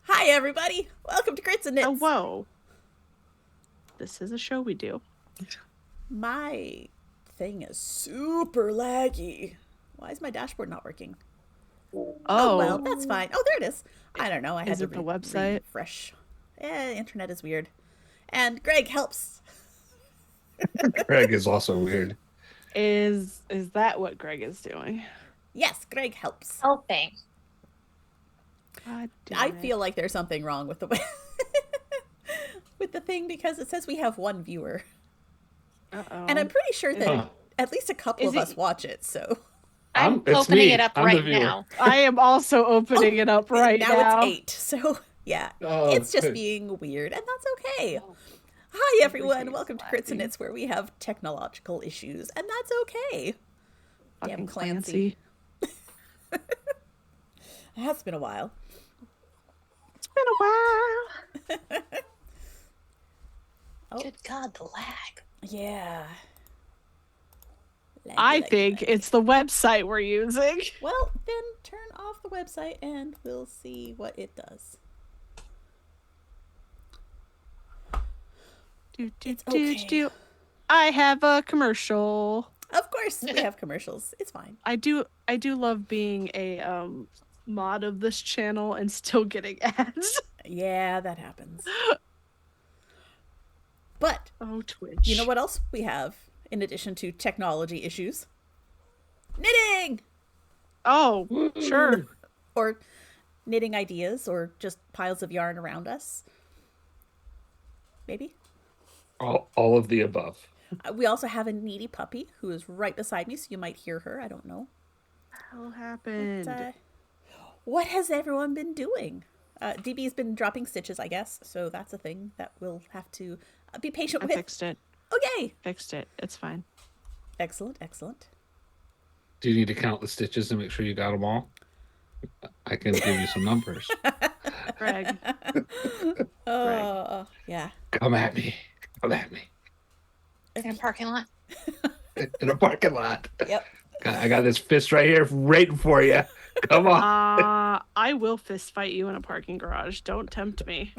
Hi, everybody. Welcome to Crits and Knits. Oh, whoa. This is a show we do. My thing is super laggy. Why is my dashboard not working? Oh, well, that's fine. Oh, there it is. I don't know. I had Is to it the website? refresh. Internet is weird. And Greg helps. Greg is also weird. Is that what Greg is doing? Yes, Greg helps. Helping. God damn I it. feel like there's something wrong with the with the thing because it says we have one viewer. Uh-oh. And I'm pretty sure that Huh. at least a couple Is of it- us watch it, so. I'm it's opening me. it up I'm the right viewer. now. I am also opening it up right now now. it's 8. So yeah, Oh, it's just good. being weird, and that's okay. Oh, Hi everyone, Everything's welcome to Crits and lagging. Knits, where we have technological issues, and that's okay. Damn Fucking Clancy. It has been a while. It's been a while. Oh. good God, the lag. Yeah. I Laggy, think laggy. it's the website we're using. Well, then turn off the website and we'll see what it does. It's okay. I have a commercial. Of course, we have commercials. It's fine. I do love being a mod of this channel and still getting ads. Yeah, that happens. But Oh, Twitch. you know what else we have in addition to technology issues? Knitting! Oh, sure. Or knitting ideas, or just piles of yarn around us. Maybe. All of the above. We also have a needy puppy who is right beside me, so you might hear her. I don't know. What happened? But, what has everyone been doing? DB's been dropping stitches, I guess, so that's a thing that we'll have to be patient I with. fixed it. Oh, yay! Fixed it. It's fine. Excellent, excellent. Do you need to count the stitches and make sure you got them all? I can give you some numbers. Greg. Yeah. Come at me. Come at me. In a parking lot. In a parking lot. Yep. I got this fist right here waiting for you. Come on. I will fist fight you in a parking garage. Don't tempt me.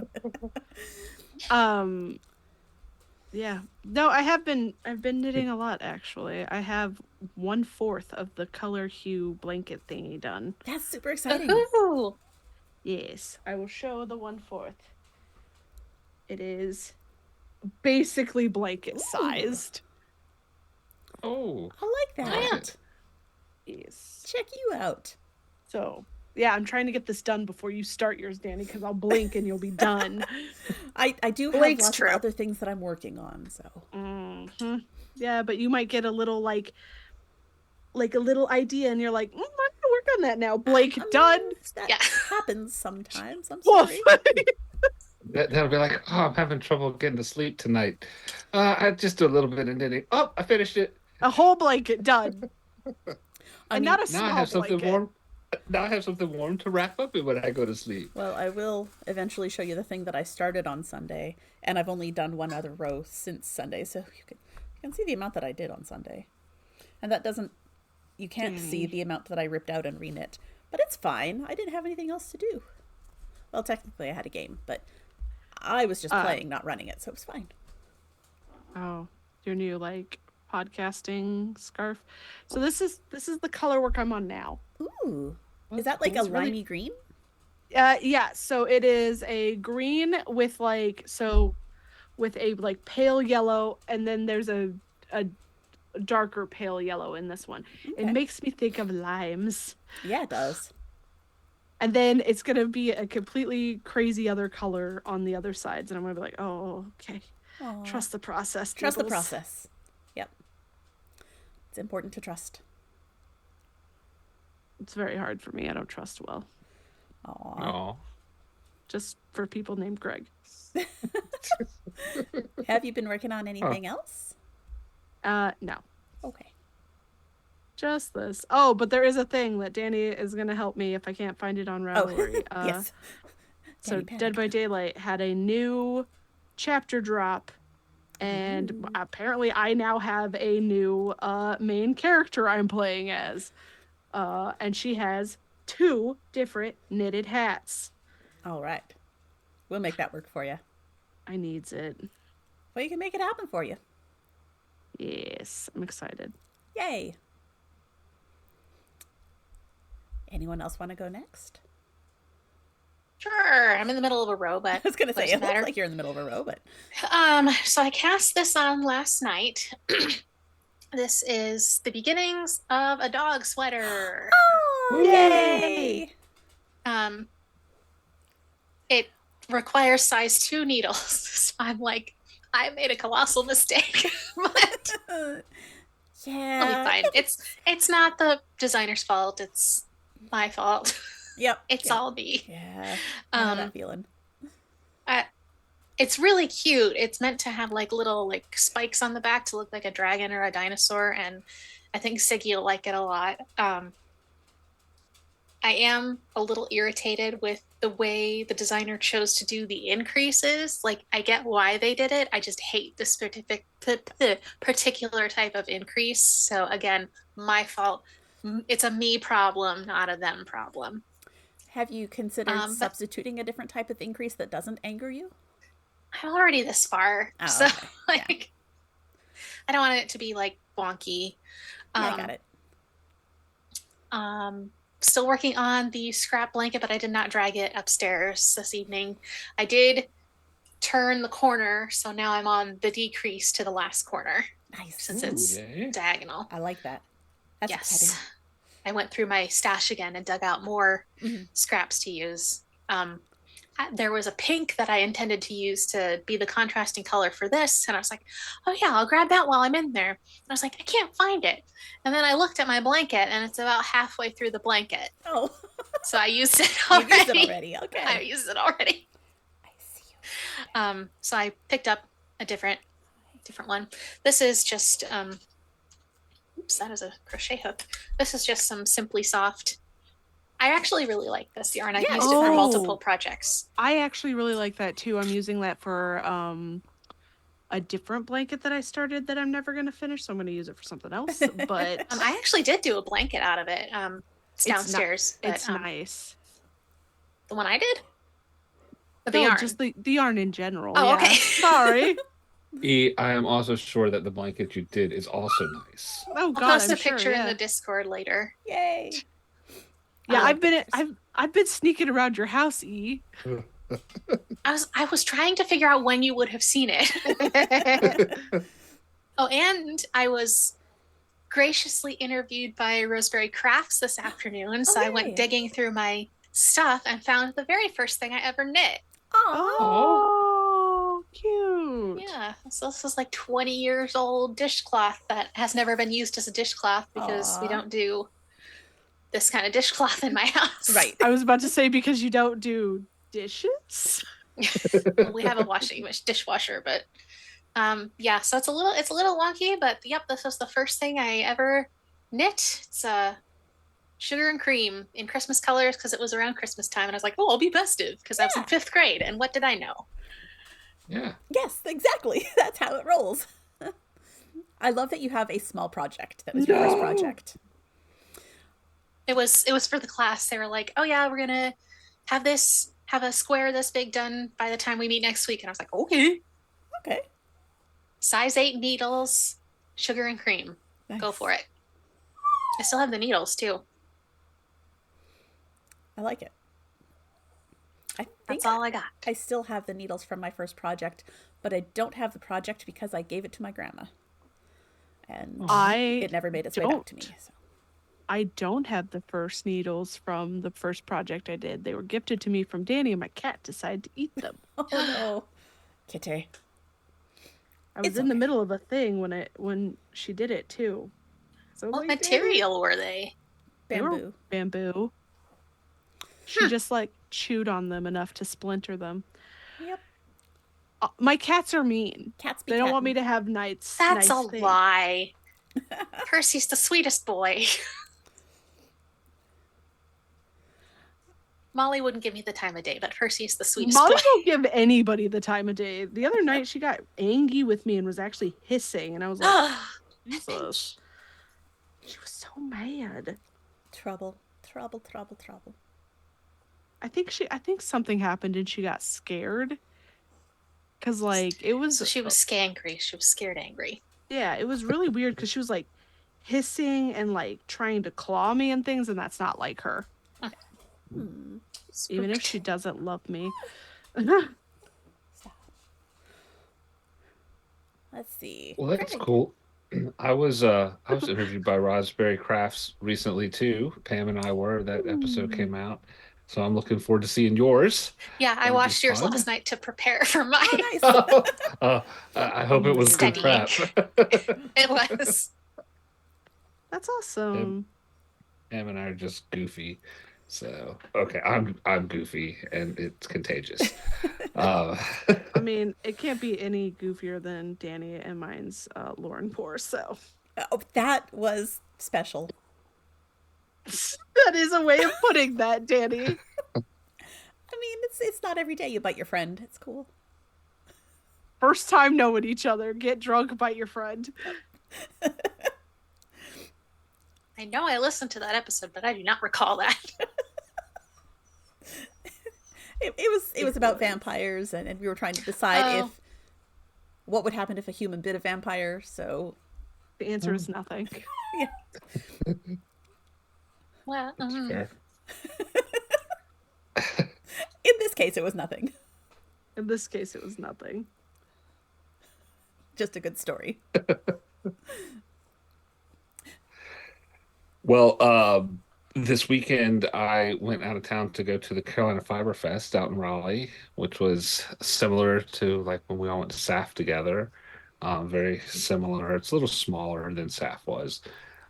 Yeah. No, I've been knitting a lot actually. I have 1/4 of the color hue blanket thingy done. That's super exciting. Ooh. Yes. I will show the 1/4. It is basically blanket sized. Oh. I like that. Plant. Yes. Check you out. So yeah, I'm trying to get this done before you start yours, Danny, because I'll blink and you'll be done. I do have Blake's lots true. of other things that I'm working on, so. hmm Yeah, but you might get a little like a little idea, and you're like, I'm gonna work on that now. Blake, done. That Yeah. happens sometimes. I'm Woof. sorry. That'll be like, oh, I'm having trouble getting to sleep tonight. I just do a little bit of knitting. Oh, I finished it. A whole blanket done, and not a Now small I have something blanket. warm. Now I have something warm to wrap up in when I go to sleep. Well, I will eventually show you the thing that I started on Sunday, and I've only done one other row since Sunday, so you can see the amount that I did on Sunday. And that doesn't, you can't see the amount that I ripped out and reknit, but it's fine. I didn't have anything else to do. Well, technically I had a game, but I was just playing, not running it, so it was fine. Oh, your new like podcasting scarf. So this is the color work I'm on now. Ooh. Is that like a It's really- limey green? Yeah, so it is a green with with a like pale yellow, and then there's a darker pale yellow in this one. It Okay. makes me think of limes. Yeah, it does. And then it's gonna be a completely crazy other color on the other sides, and I'm gonna be like, oh, okay. Aw. Trust the process. Trust the Niggles. process. Yep. It's important to trust. It's very hard for me. I don't trust well. Aw. Oh. Just for people named Greg. Have you been working on anything else? No. Okay. Just this. Oh, but there is a thing that Danny is gonna help me if I can't find it on Ravelry. Yes. So Danny Dead panicked. by Daylight had a new chapter drop, and apparently I now have a new main character I'm playing as. And she has 2 different knitted hats. All right. We'll make that work for you. I needs it. Well, you can make it happen for you. Yes, I'm excited. Yay. Anyone else want to go next? Sure. I'm in the middle of a row, but I was going to say, doesn't it looks matter. like you're in the middle of a row, but So I cast this on last night. This is the beginnings of a dog sweater. oh, yay! It requires size 2 needles. So I'm like, I made a colossal mistake. But Yeah. I'll be fine. It's not the designer's fault. It's my fault. Yep. It's yep. all me. Yeah. I know that Um, feeling. it's really cute. It's meant to have like little like spikes on the back to look like a dragon or a dinosaur, and I think Siggy will like it a lot. I am a little irritated with the way the designer chose to do the increases. Like, I get why they did it. I just hate this particular type of increase. So, again, my fault. It's a me problem, not a them problem. Have you considered But substituting a different type of increase that doesn't anger you? I'm already this far. Oh, So, okay. like, I don't want it to be like wonky. Yeah, I got it. Still working on the scrap blanket, but I did not drag it upstairs this evening. I did turn the corner, so now I'm on the decrease to the last corner Nice. since Ooh, it's yay. diagonal. I like that. That's Yes. exciting. I went through my stash again and dug out more Mhm. scraps to use. There was a pink that I intended to use to be the contrasting color for this, and I was like, oh yeah, I'll grab that while I'm in there. And I was like, I can't find it. And then I looked at my blanket, and it's about halfway through the blanket. Oh, So I used it you already. used it already. Okay. I used it already. I see you. So I picked up a different one. This is just oops, that is a crochet hook. This is just some Simply Soft. I actually really like this yarn. I've Yeah, used it's it for nice. multiple projects. I actually really like that too. I'm using that for a different blanket that I started that I'm never gonna finish, so I'm gonna use it for something else. But I actually did do a blanket out of it. It's It's not- downstairs. But, it's nice. The one I did? Or the No, yarn? just the yarn in general. Oh, yeah. okay. Sorry. I am also sure that the blanket you did is also nice. Oh I'll god, post I'm a picture sure, in yeah. the Discord later. Yay. Yeah, I I've love been pictures. I've been sneaking around your house, E. I was trying to figure out when you would have seen it. Oh, and I was graciously interviewed by Roseberry Crafts this afternoon, so I yay. went digging through my stuff and found the very first thing I ever knit. Aw. Oh, cute. Yeah, so this is like 20 years old dishcloth that has never been used as a dishcloth because we Aw. don't do this kind of dishcloth in my house. Right. I was about to say because you don't do dishes. Well, we have a dishwasher, but yeah, so it's a little wonky, but yep, this was the first thing I ever knit. It's sugar and cream in Christmas colors because it was around Christmas time, and I was like, oh, I'll be festive because I was in 5th grade, and what did I know? Yeah. Yes, exactly. That's how it rolls. I love that you have a small project. That was your first No. project. It was for the class. They were like, oh yeah, we're gonna have a square this big done by the time we meet next week, and I was like, okay. Okay. Size 8 needles, sugar and cream. Go Nice. for it. I still have the needles too. I like it. I think That's all I got. I still have the needles from my first project, but I don't have the project because I gave it to my grandma. And it never made its way back to me. So. I don't have the first needles from the first project I did. They were gifted to me from Danny, and my cat decided to eat them. Oh no. Kitty. I was It's in the okay. middle of a thing when she did it too. So What like, material were they? They were Bamboo. bamboo. She just like chewed on them enough to splinter them. Yep. My cats are mean. Cats be They don't want cattin'. me to have nights. That's nice a things. lie. Percy's the sweetest boy. Molly wouldn't give me the time of day, but Percy's the sweetest Molly boy. won't give anybody the time of day. The other night she got angry with me and was actually hissing, and I was like, Jesus. She was so mad. Trouble. Trouble, trouble, trouble. I think something happened and she got scared. Cause like it was So she was scangry. She was scared angry. yeah, it was really weird because she was like hissing and like trying to claw me and things, and that's not like her. Hmm. Even if she doesn't love me. Stop. Let's see. Well, that's Greg. cool. I was interviewed by Raspberry Crafts recently too. Pam and I were. That episode came out, so I'm looking forward to seeing yours. Yeah, I That'd be watched yours fun. last night to prepare for mine. Oh, nice. I hope it was good Steady. crap. It was. That's awesome. Pam and I are just goofy. So okay, I'm goofy and it's contagious. Uh, I mean, it can't be any goofier than Danny and mine's Lauren Poor, so Oh, that was special. that is a way of putting that, Danny. I mean, it's not every day you bite your friend. It's cool. First time knowing each other, get drunk, bite your friend. I know I listened to that episode, but I do not recall that. It was about vampires, and we were trying to decide Oh. if what would happen if a human bit a vampire. So The answer is nothing. yeah, Well, That's fair. in this case, it was nothing. In this case, it was nothing. Just a good story. Well, this weekend I went out of town to go to the Carolina Fiber Fest out in Raleigh, which was similar to like when we all went to SAF together. Very similar. It's a little smaller than SAF was.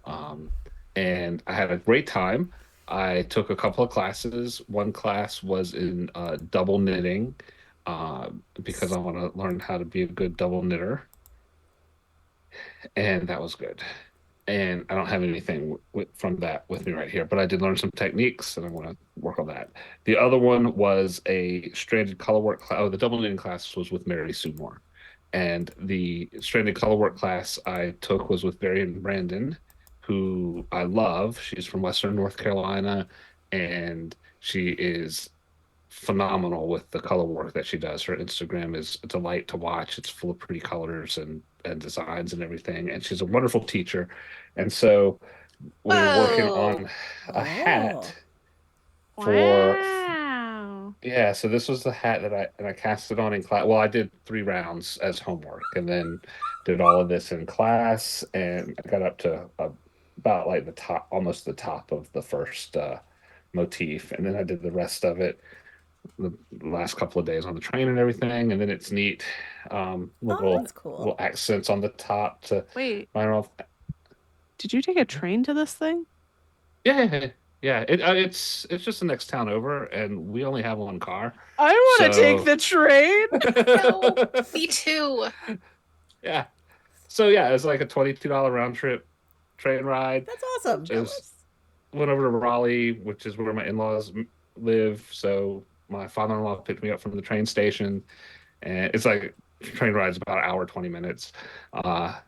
Um, and I had a great time. I took a couple of classes. One class was in double knitting, because I want to learn how to be a good double knitter, and that was good. And I don't have anything from that with me right here, but I did learn some techniques, and I want to work on that. The other one was a stranded colorwork class. Oh, the double knitting class was with Mary Sue Moore, and the stranded colorwork class I took was with Varian Brandon, who I love. She's from Western North Carolina, and she is phenomenal with the color work that she does. Her Instagram is a delight to watch. It's full of pretty colors and designs and everything. And she's a wonderful teacher. And so we were working whoa. on a hat Oh, for Wow. yeah. So this was the hat that I cast it on in class. Well, I did 3 rounds as homework, and then did all of this in class, and I got up to about like the top, almost the top of the first motif, and then I did the rest of it the last couple of days on the train and everything, and then it's neat. oh, Little that's cool. little accents on the top to Wait, remind off. did you take a train to this thing? Yeah, yeah. It's just the next town over, and we only have one car, I want to take so the train. No, me too. yeah. So yeah, it's like a $22 round trip train ride. That's awesome. I'm It was jealous. went over to Raleigh, which is where my in-laws live. So my father-in-law picked me up from the train station, and it's like train ride's about an hour 20 minutes.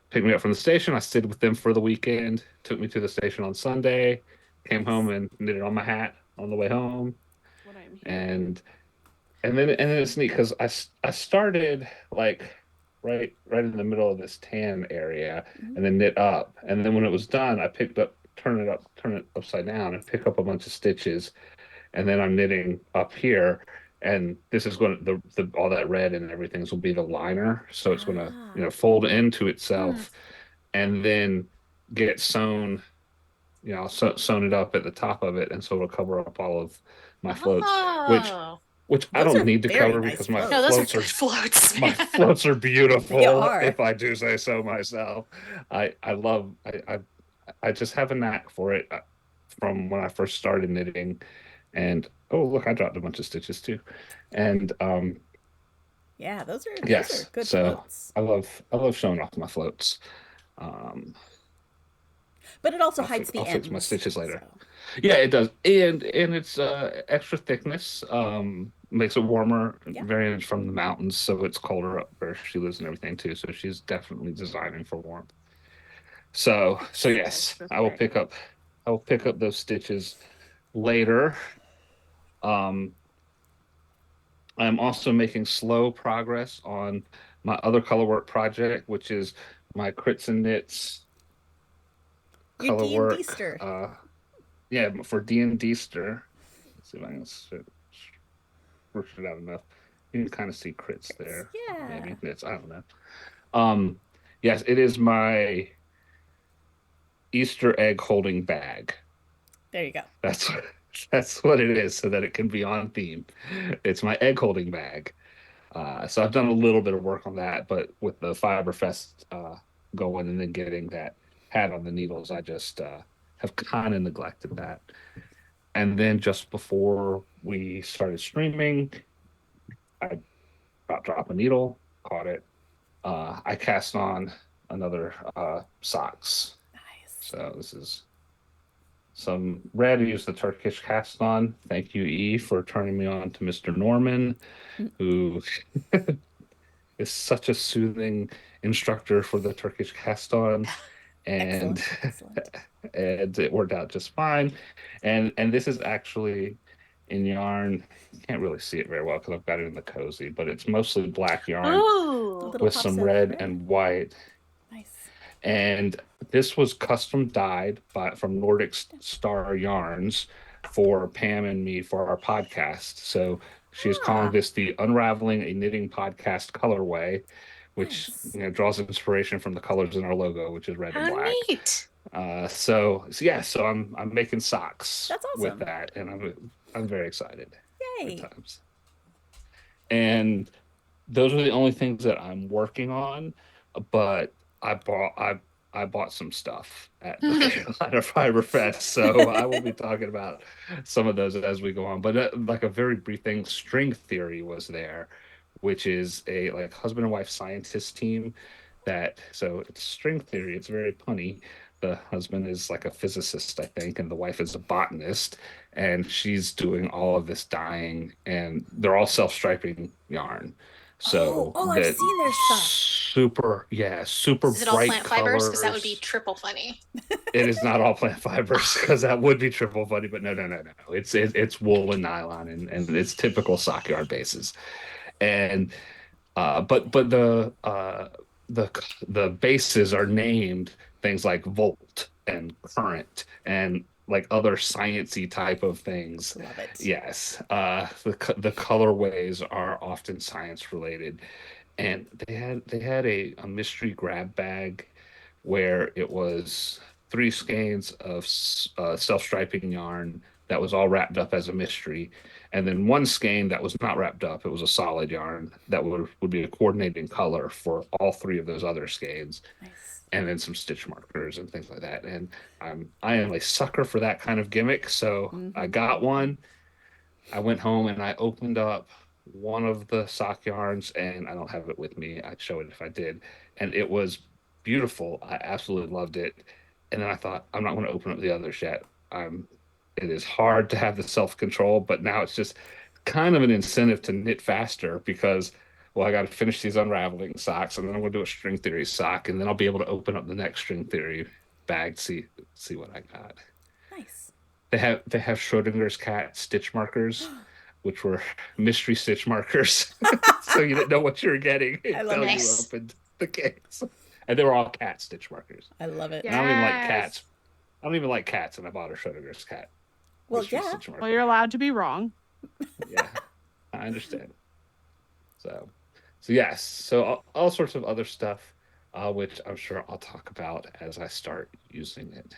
Picked me up from the station. I stayed with them for the weekend. Took me to the station on Sunday. Came home and knitted on my hat on the way home. What I'm hearing. And then it's neat because I started like right in the middle of this tan area, Mhm. and then knit up. And then when it was done, I picked up, turn it upside down, and pick up a bunch of stitches, and then I'm knitting up here. And this is going to the all that red and everything's will be the liner, so it's going to Ah, fold into Hmm. itself, and then get sewn, sewn it up at the top of it, and so it'll cover up all of my floats, which Oh. I those don't are need to very cover nice because my No, those are floats good are floats, my man. floats are beautiful, they are. if I do say so myself. I love I just have a knack for it, from when I first started knitting. And oh, look, I dropped a bunch of stitches too. And Yeah, those are yes, good so floats. I love showing off my floats. Um, But it also hides the I'll fix my ends. stitches later. So Yeah, it does, and it's extra thickness. Makes it warmer. yeah. Variants from the mountains, so it's colder up where she lives and everything too. So she's definitely designing for warmth. So yes, Extra I will thick. pick up those stitches later. Um, I'm also making slow progress on my other color work project, which is my Crits and Knits Your color D&D work. stir. Yeah, for D&D stir. Let's see if I can push it out enough. You can kind of see crits there. Yeah. Maybe knits. I don't know. Um, yes, it is my Easter egg holding bag. There you go. That's that's what it is, so that it can be on theme. It's my egg holding bag. So I've done a little bit of work on that, but with the Fiberfest going and then getting that had on the needles. I just have kind of neglected that. And then just before we started streaming, I about dropped a needle, caught it. I cast on another socks. Nice. So this is some red. Use the Turkish cast on. Thank you, E, for turning me on to Mr. Norman, who is such a soothing instructor for the Turkish cast on. And Excellent. and it worked out just fine. And this is actually in yarn. You can't really see it very well because I've got it in the cozy, but it's mostly black yarn Ooh. Little with pops some of red and white. Nice. And this was custom dyed from Nordic Star Yarns for Pam and me for our podcast. So she's calling this the Unraveling a Knitting Podcast colorway, which Nice. draws inspiration from the colors in our logo, which is red and How black. neat. So I'm making socks That's with awesome. that, and I'm very excited. Yay. Good times. And those are the only things that I'm working on, but I bought some stuff at the Carolina Fiber Fest, so I will be talking about some of those as we go on. But like a very brief thing, String Theory was there, which is a like husband and wife scientist team so it's string theory. It's very punny. The husband is like a physicist, I think, and the wife is a botanist, and she's doing all of this dyeing, and they're all self-striping yarn. So I've that seen their stuff. super Is it all bright plant fibers? Because that would be colors. triple funny. It is not all plant fibers because that would be triple funny, but no. It's wool and nylon and it's typical sock yarn bases. And but the bases are named things like volt and current and like other sciencey type of things. Love it. Yes, the colorways are often science related, and they had a mystery grab bag where it was three skeins of self-striping yarn that was all wrapped up as a mystery, and then one skein that was not wrapped up. It was a solid yarn that would be a coordinating color for all three of those other skeins, Nice. and then some stitch markers and things like that. And I am a sucker for that kind of gimmick, so I got one. I went home and I opened up one of the sock yarns, and I don't have it with me. I'd show it if I did, and it was beautiful. I absolutely loved it. And then I thought, I'm not going to open up the others yet. It is hard to have the self control, but now it's just kind of an incentive to knit faster because, well, I got to finish these unraveling socks, and then I'm going to do a string theory sock, and then I'll be able to open up the next string theory bag, see what I got. Nice. They have Schrodinger's cat stitch markers, which were mystery stitch markers, so you didn't know what you were getting I love until it. you Nice. opened the case. And they were all cat stitch markers. I love it. And I don't even like Yes. cats. I don't even like cats, and I bought a Schrodinger's cat. Well, mystery yeah. stitch marker. Well, you're allowed to be wrong. Yeah, I understand. So yes, so all sorts of other stuff, which I'm sure I'll talk about as I start using it.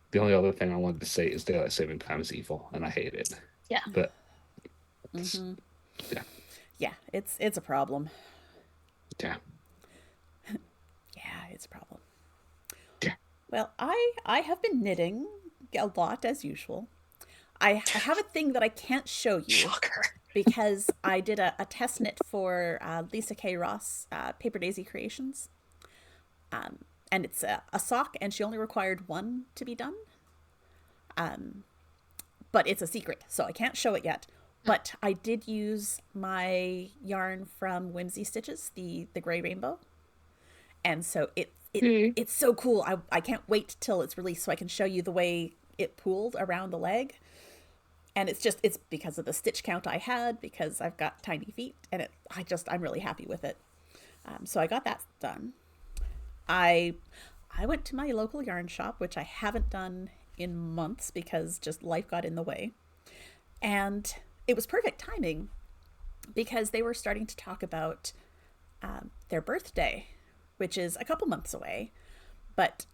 The only other thing I wanted to say is daylight saving time is evil, and I hate it. Yeah. But Yeah, it's a problem. yeah, Yeah, it's a problem. Yeah. Well, I have been knitting a lot as usual. I have a thing that I can't show you Shocker. because I did a test knit for Lisa K. Ross, Paper Daisy Creations. And it's a sock, and she only required one to be done. But it's a secret, so I can't show it yet. But I did use my yarn from Whimsy Stitches, the Gray Rainbow. And so it's so cool. I can't wait till it's released so I can show you the way it pooled around the leg. And it's because of the stitch count I had, because I've got tiny feet, and I'm really happy with it. So I got that done. I went to my local yarn shop, which I haven't done in months because just life got in the way. And it was perfect timing because they were starting to talk about their birthday, which is a couple months away. But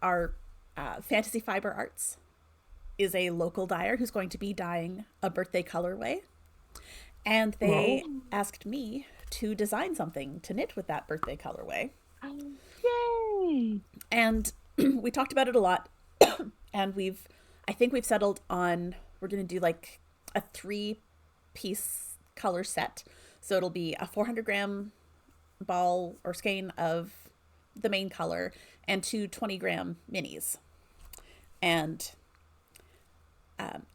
our Fantasy Fiber Arts is a local dyer who's going to be dyeing a birthday colorway. And they asked me to design something to knit with that birthday colorway. Yay! And we talked about it a lot. And I think we've settled on, we're going to do like a 3-piece color set. So it'll be a 400-gram ball or skein of the main color and 2 20-gram minis. And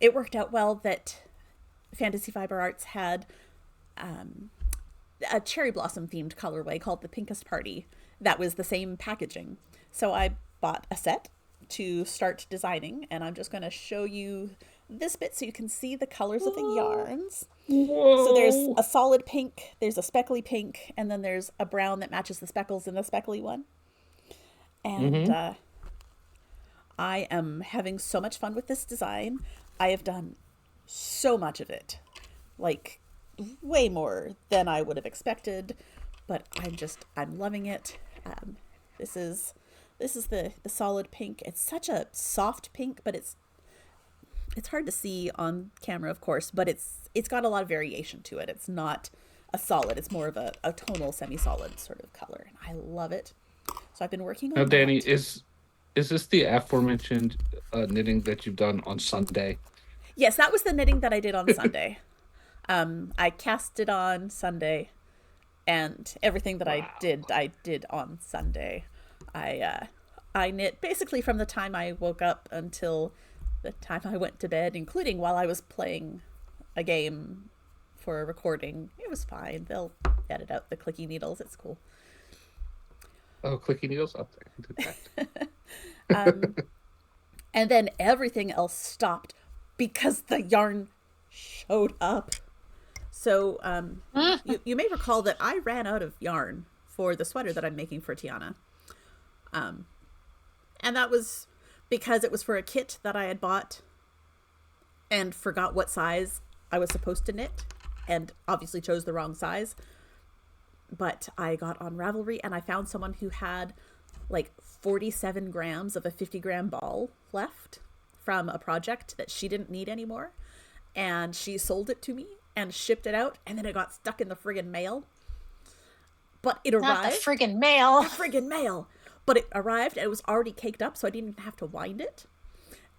it worked out well that Fantasy Fiber Arts had a cherry blossom themed colorway called the Pinkest Party that was the same packaging. So I bought a set to start designing, and I'm just going to show you this bit so you can see the colors of the yarns. Whoa. So there's a solid pink, there's a speckly pink, and then there's a brown that matches the speckles in the speckly one. And I am having so much fun with this design. I have done so much of it, like way more than I would have expected, but I'm loving it. This is the solid pink. It's such a soft pink, but it's hard to see on camera, of course, but it's got a lot of variation to it. It's not a solid. It's more of a tonal semi-solid sort of color. And I love it. So I've been working on Now, Danny, that. is this the aforementioned knitting that you've done on Sunday? Yes, that was the knitting that I did on Sunday. I cast it on Sunday, and everything that I did on Sunday. I knit basically from the time I woke up until the time I went to bed, including while I was playing a game for a recording. It was fine. They'll edit out the clicky needles. It's cool. Oh, clicky needles up there. I can do that. And then everything else stopped because the yarn showed up. So you may recall that I ran out of yarn for the sweater that I'm making for Tiana. And that was because it was for a kit that I had bought and forgot what size I was supposed to knit, and obviously chose the wrong size. But I got on Ravelry and I found someone who had like 47 grams of a 50-gram ball left from a project that she didn't need anymore. And she sold it to me and shipped it out, and then it got stuck in the friggin' mail. But it arrived. Not the friggin' mail. The friggin' mail. But it arrived and it was already caked up, so I didn't even have to wind it.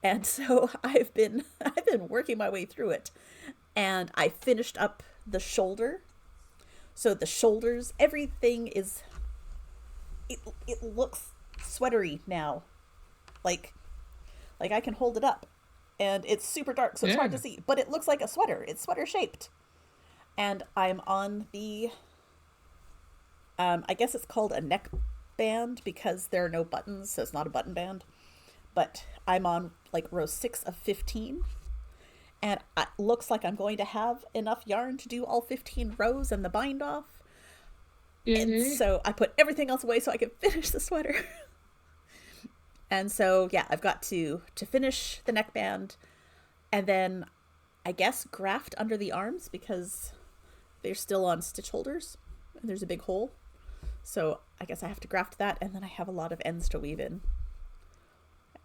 And so I've been working my way through it. And I finished up the shoulder. So the shoulders, everything is, it looks sweatery now. Like I can hold it up. And it's super dark, so it's hard to see. But it looks like a sweater. It's sweater shaped. And I'm on the, I guess it's called a neck band because there are no buttons, so it's not a button band. But I'm on like row 6 of 15. And it looks like I'm going to have enough yarn to do all 15 rows and the bind off. And so I put everything else away so I can finish the sweater. And so, yeah, I've got to finish the neckband and then I guess graft under the arms because they're still on stitch holders and there's a big hole. So I guess I have to graft that, and then I have a lot of ends to weave in.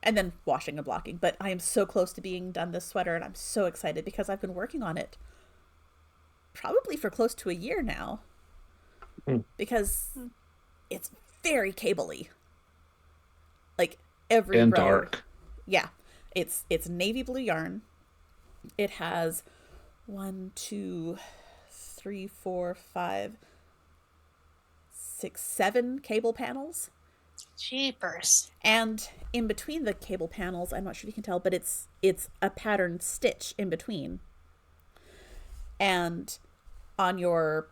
And then washing and blocking. But I am so close to being done this sweater, and I'm so excited because I've been working on it probably for close to a year now. Because it's very cable-y. Like every and row. Dark. Yeah. It's navy blue yarn. It has 1, 2, 3, 4, 5, 6, 7 cable panels. Jeepers. And in between the cable panels, I'm not sure if you can tell, but it's a patterned stitch in between. And on your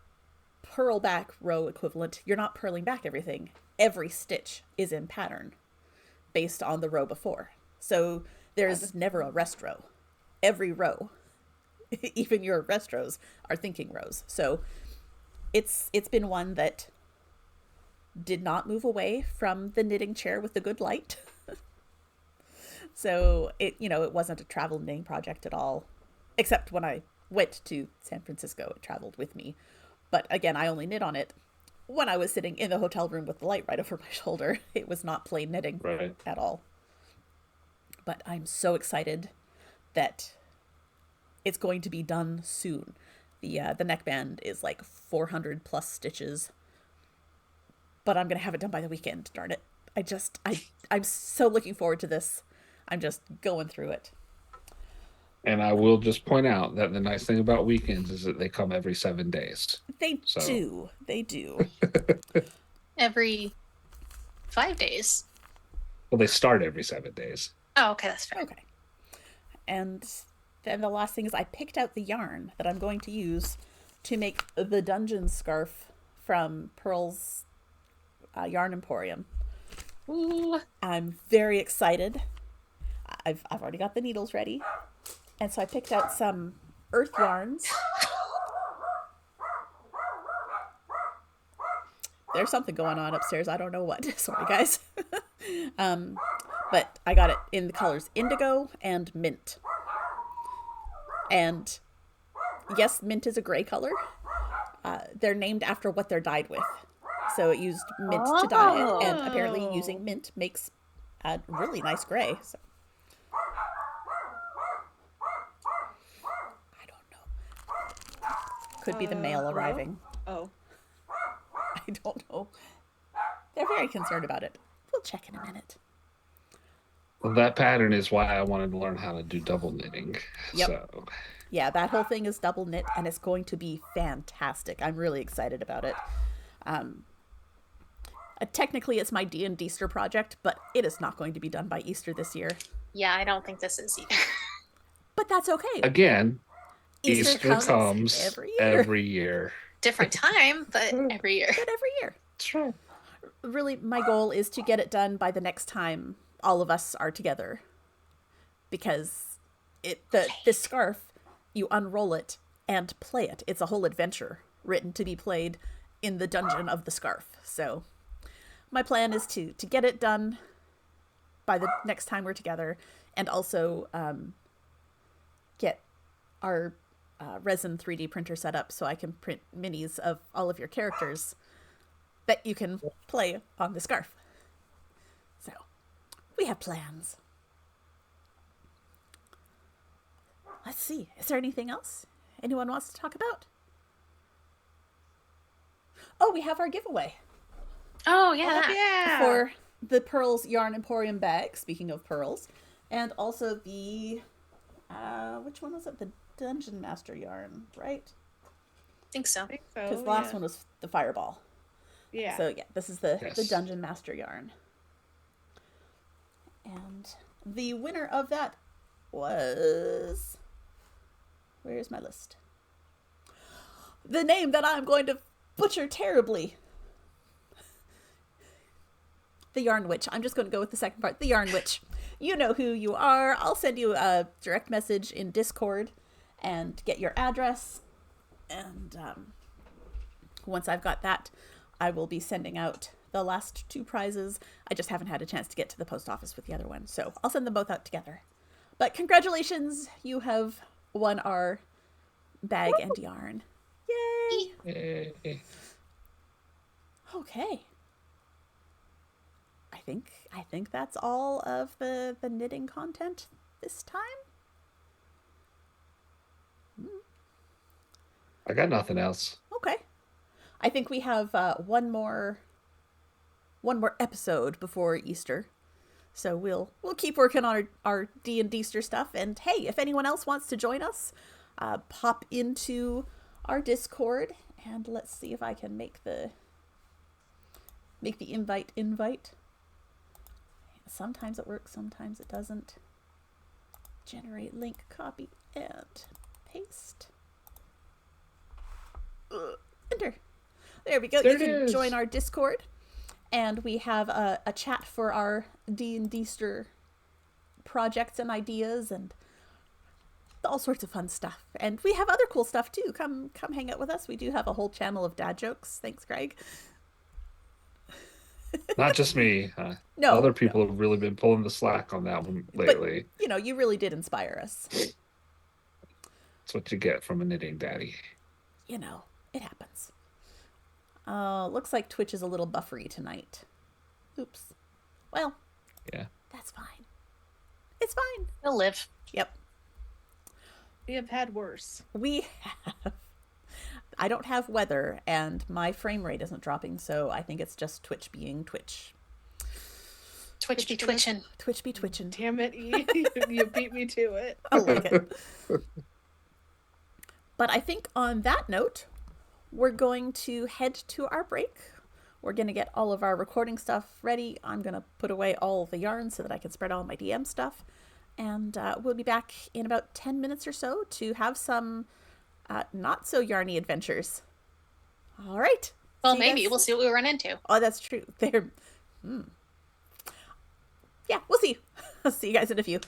purl back row equivalent, you're not purling back everything. Every stitch is in pattern based on the row before. So there's never a rest row. Every row, even your rest rows, are thinking rows. So it's been one that did not move away from the knitting chair with the good light. So it wasn't a travel knitting project at all, except when I went to San Francisco, it traveled with me. But again, I only knit on it when I was sitting in the hotel room with the light right over my shoulder. It was not plain knitting at all. But I'm so excited that it's going to be done soon. The neckband is like 400 plus stitches. But I'm going to have it done by the weekend, darn it. I'm so looking forward to this. I'm just going through it. And I will just point out that the nice thing about weekends is that they come every 7 days. They So do. They do. Every 5 days. well, they start every 7 days. Oh, okay, that's fair. Okay. And then the last thing is I picked out the yarn that I'm going to use to make the dungeon scarf from Pearl's Yarn Emporium. Ooh. I'm very excited. I've already got the needles ready. And so I picked out some earth yarns. There's something going on upstairs. I don't know what. Sorry, guys. But I got it in the colors indigo and mint. And yes, mint is a gray color. They're named after what they're dyed with. So it used mint to dye it. And apparently using mint makes a really nice gray. So I don't know. Could be the mail hello? arriving. Oh. I don't know. They're very concerned about it. We'll check in a minute. Well, that pattern is why I wanted to learn how to do double knitting. Yep. So Yeah, that whole thing is double knit, and it's going to be fantastic. I'm really excited about it. Technically, it's my D&Deaster project, but it is not going to be done by Easter this year. Yeah, I don't think this is either. But that's okay. again, Easter comes comes every year. Different time, but every year. But every year. That's right. Really, my goal is to get it done by the next time all of us are together. Because this scarf, you unroll it and play it. It's a whole adventure written to be played in the dungeon of the scarf. So my plan is to get it done by the next time we're together, and also get our resin 3D printer set up so I can print minis of all of your characters that you can play on the scarf. So we have plans. Let's see. Is there anything else anyone wants to talk about? Oh, we have our giveaway Oh, yeah. Yeah. for the Pearls Yarn Emporium bag, speaking of pearls, and also the, which one was it? The Dungeon Master yarn, right? I think so. I think so. Because the last one was the Fireball. Yeah. So yeah, this is the Yes. Dungeon Master yarn. And the winner of that was... Where's my list? The name that I'm going to butcher terribly. The Yarn Witch. I'm just going to go with the second part. The Yarn Witch. You know who you are. I'll send you a direct message in Discord and get your address. And once I've got that, I will be sending out the last 2 prizes. I just haven't had a chance to get to the post office with the other one. So I'll send them both out together. But congratulations. You have won our bag and yarn. Yay! Yay. Okay. I think that's all of the knitting content this time. I got nothing else. Okay. I think we have one more episode before Easter. So we'll keep working on our D&Deaster stuff. And hey, if anyone else wants to join us, pop into our Discord, and let's see if I can make the invite. Sometimes it works, sometimes it doesn't. Generate link, copy, and paste. Enter. There we go. There You it can is. join our Discord, and we have a chat for our D&Deaster projects and ideas and all sorts of fun stuff. And we have other cool stuff too. Come hang out with us. We do have a whole channel of dad jokes. Thanks, Greg. Not just me. No, Other people have really been pulling the slack on that one lately. But, you really did inspire us. That's what you get from a knitting daddy. It happens. Looks like Twitch is a little buffery tonight. Oops. Well, Yeah. that's fine. It's fine. We'll live. Yep. We have had worse. We have. I don't have weather, and my frame rate isn't dropping, so I think it's just Twitch being Twitch. Twitch be twitching. Twitch be twitching. Damn it, E. You beat me to it. I like it. But I think on that note, we're going to head to our break. We're going to get all of our recording stuff ready. I'm going to put away all the yarn so that I can spread all my DM stuff. And we'll be back in about 10 minutes or so to have some not so yarny adventures. All right. Well, maybe. We'll see what we run into. Oh, that's true. They're... Yeah, we'll see. I'll see you guys in a few.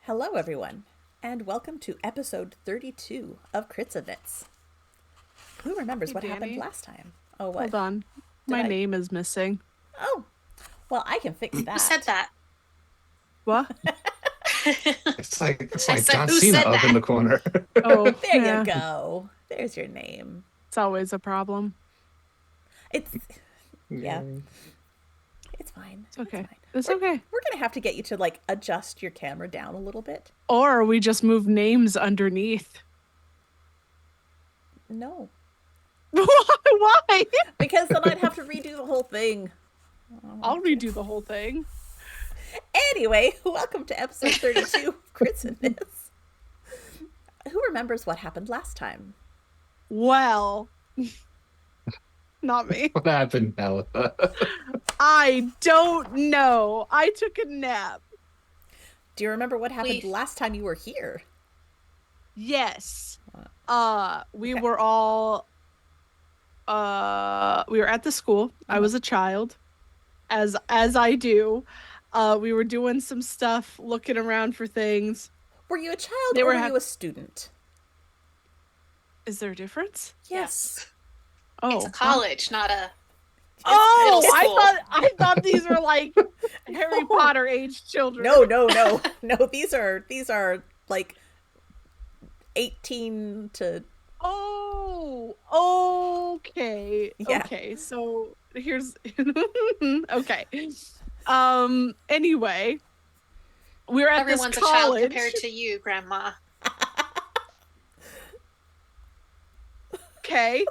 Hello, everyone, and welcome to episode 32 of Crits and Bits. Who remembers Hey, what happened Danny. last time? Oh, what? Hold on. My I- name is missing. Oh, well, I can fix that. Who said that? What? It's like I said, John who Cena said up that? in the corner. Oh, There yeah. you go. There's your name. It's always a problem. It's yeah. It's fine. It's okay. fine. It's okay. We're gonna have to get you to like adjust your camera down a little bit. Or we just move names underneath. No, Why? because then I'd have to redo the whole thing. I'll redo the whole thing. Anyway, welcome to episode 32 of Crits and Bits. Who remembers what happened last time? Well, not me. What happened, Nelitha? I don't know. I took a nap. Do you remember what happened We- last time you were here? Yes. We Okay. were all we were at the school. I was a child. As I do. We were doing some stuff, looking around for things. Were you a child They or were were ha- you a student? Is there a difference? Yes. Oh. It's a college, not a. Oh, middle school. I thought these were like Harry Potter age children. No. These are like 18 to. Oh, okay. Yeah. Okay, so here's okay. Anyway, we were at Everyone's this a child college. compared to you, Grandma. Okay.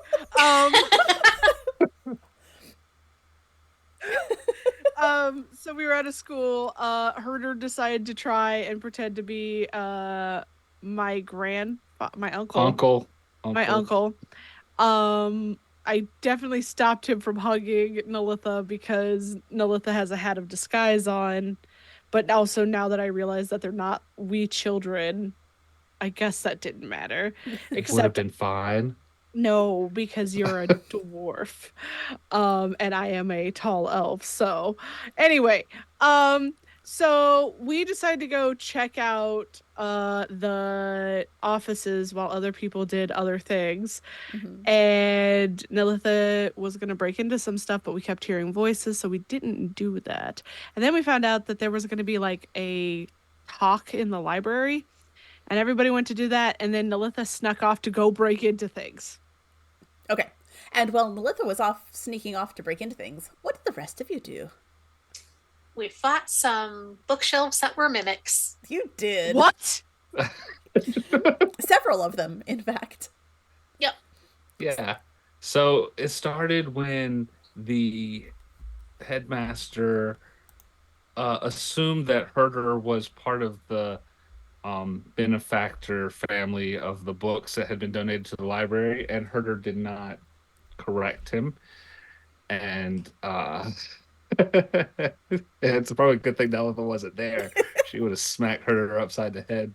So we were at a school. Herder decided to try and pretend to be my uncle. My uncle. I definitely stopped him from hugging Nalitha because Nalitha has a hat of disguise on. But also now that I realize that they're not wee children, I guess that didn't matter. Would have Except been fine. no, because you're a dwarf. And I am a tall elf. So anyway, so we decided to go check out the offices while other people did other things. Mhm. And Nilitha was going to break into some stuff, but we kept hearing voices, so we didn't do that. And then we found out that there was going to be like a talk in the library, and everybody went to do that, and then Nilitha snuck off to go break into things. Okay. And while Melitha was off sneaking off to break into things, what did the rest of you do? We fought some bookshelves that were mimics. You did. What? Several of them, in fact. Yeah. So it started when the headmaster assumed that Herder was part of the benefactor family of the books that had been donated to the library, and Herder did not correct him. And It's probably a good thing Nelitha wasn't there. She would have smacked her upside the head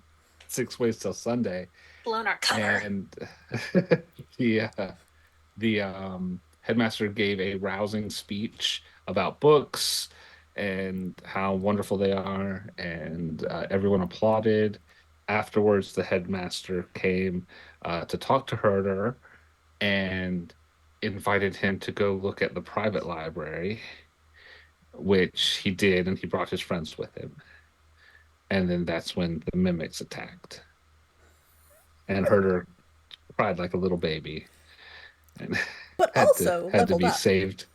6 ways till Sunday. Blown our cover. And the headmaster gave a rousing speech about books and how wonderful they are, and everyone applauded. Afterwards, the headmaster came to talk to Herder and invited him to go look at the private library, which he did, and he brought his friends with him. And then that's when the mimics attacked, and Herder cried like a little baby and But also had to leveled be up. saved.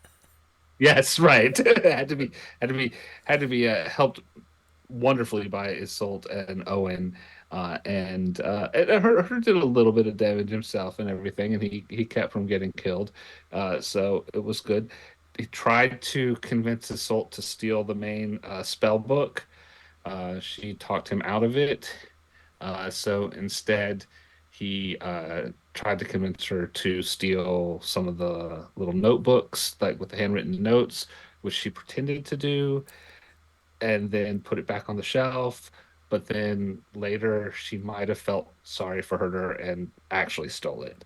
Yes, right. had to be helped wonderfully by Isolt and Owen, and her did a little bit of damage himself and everything, and he kept from getting killed, so it was good. He tried to convince Isolt to steal the main spell book. She talked him out of it, so instead he tried to convince her to steal some of the little notebooks, like with the handwritten notes, which she pretended to do, and then put it back on the shelf. But then later, she might have felt sorry for her and actually stole it.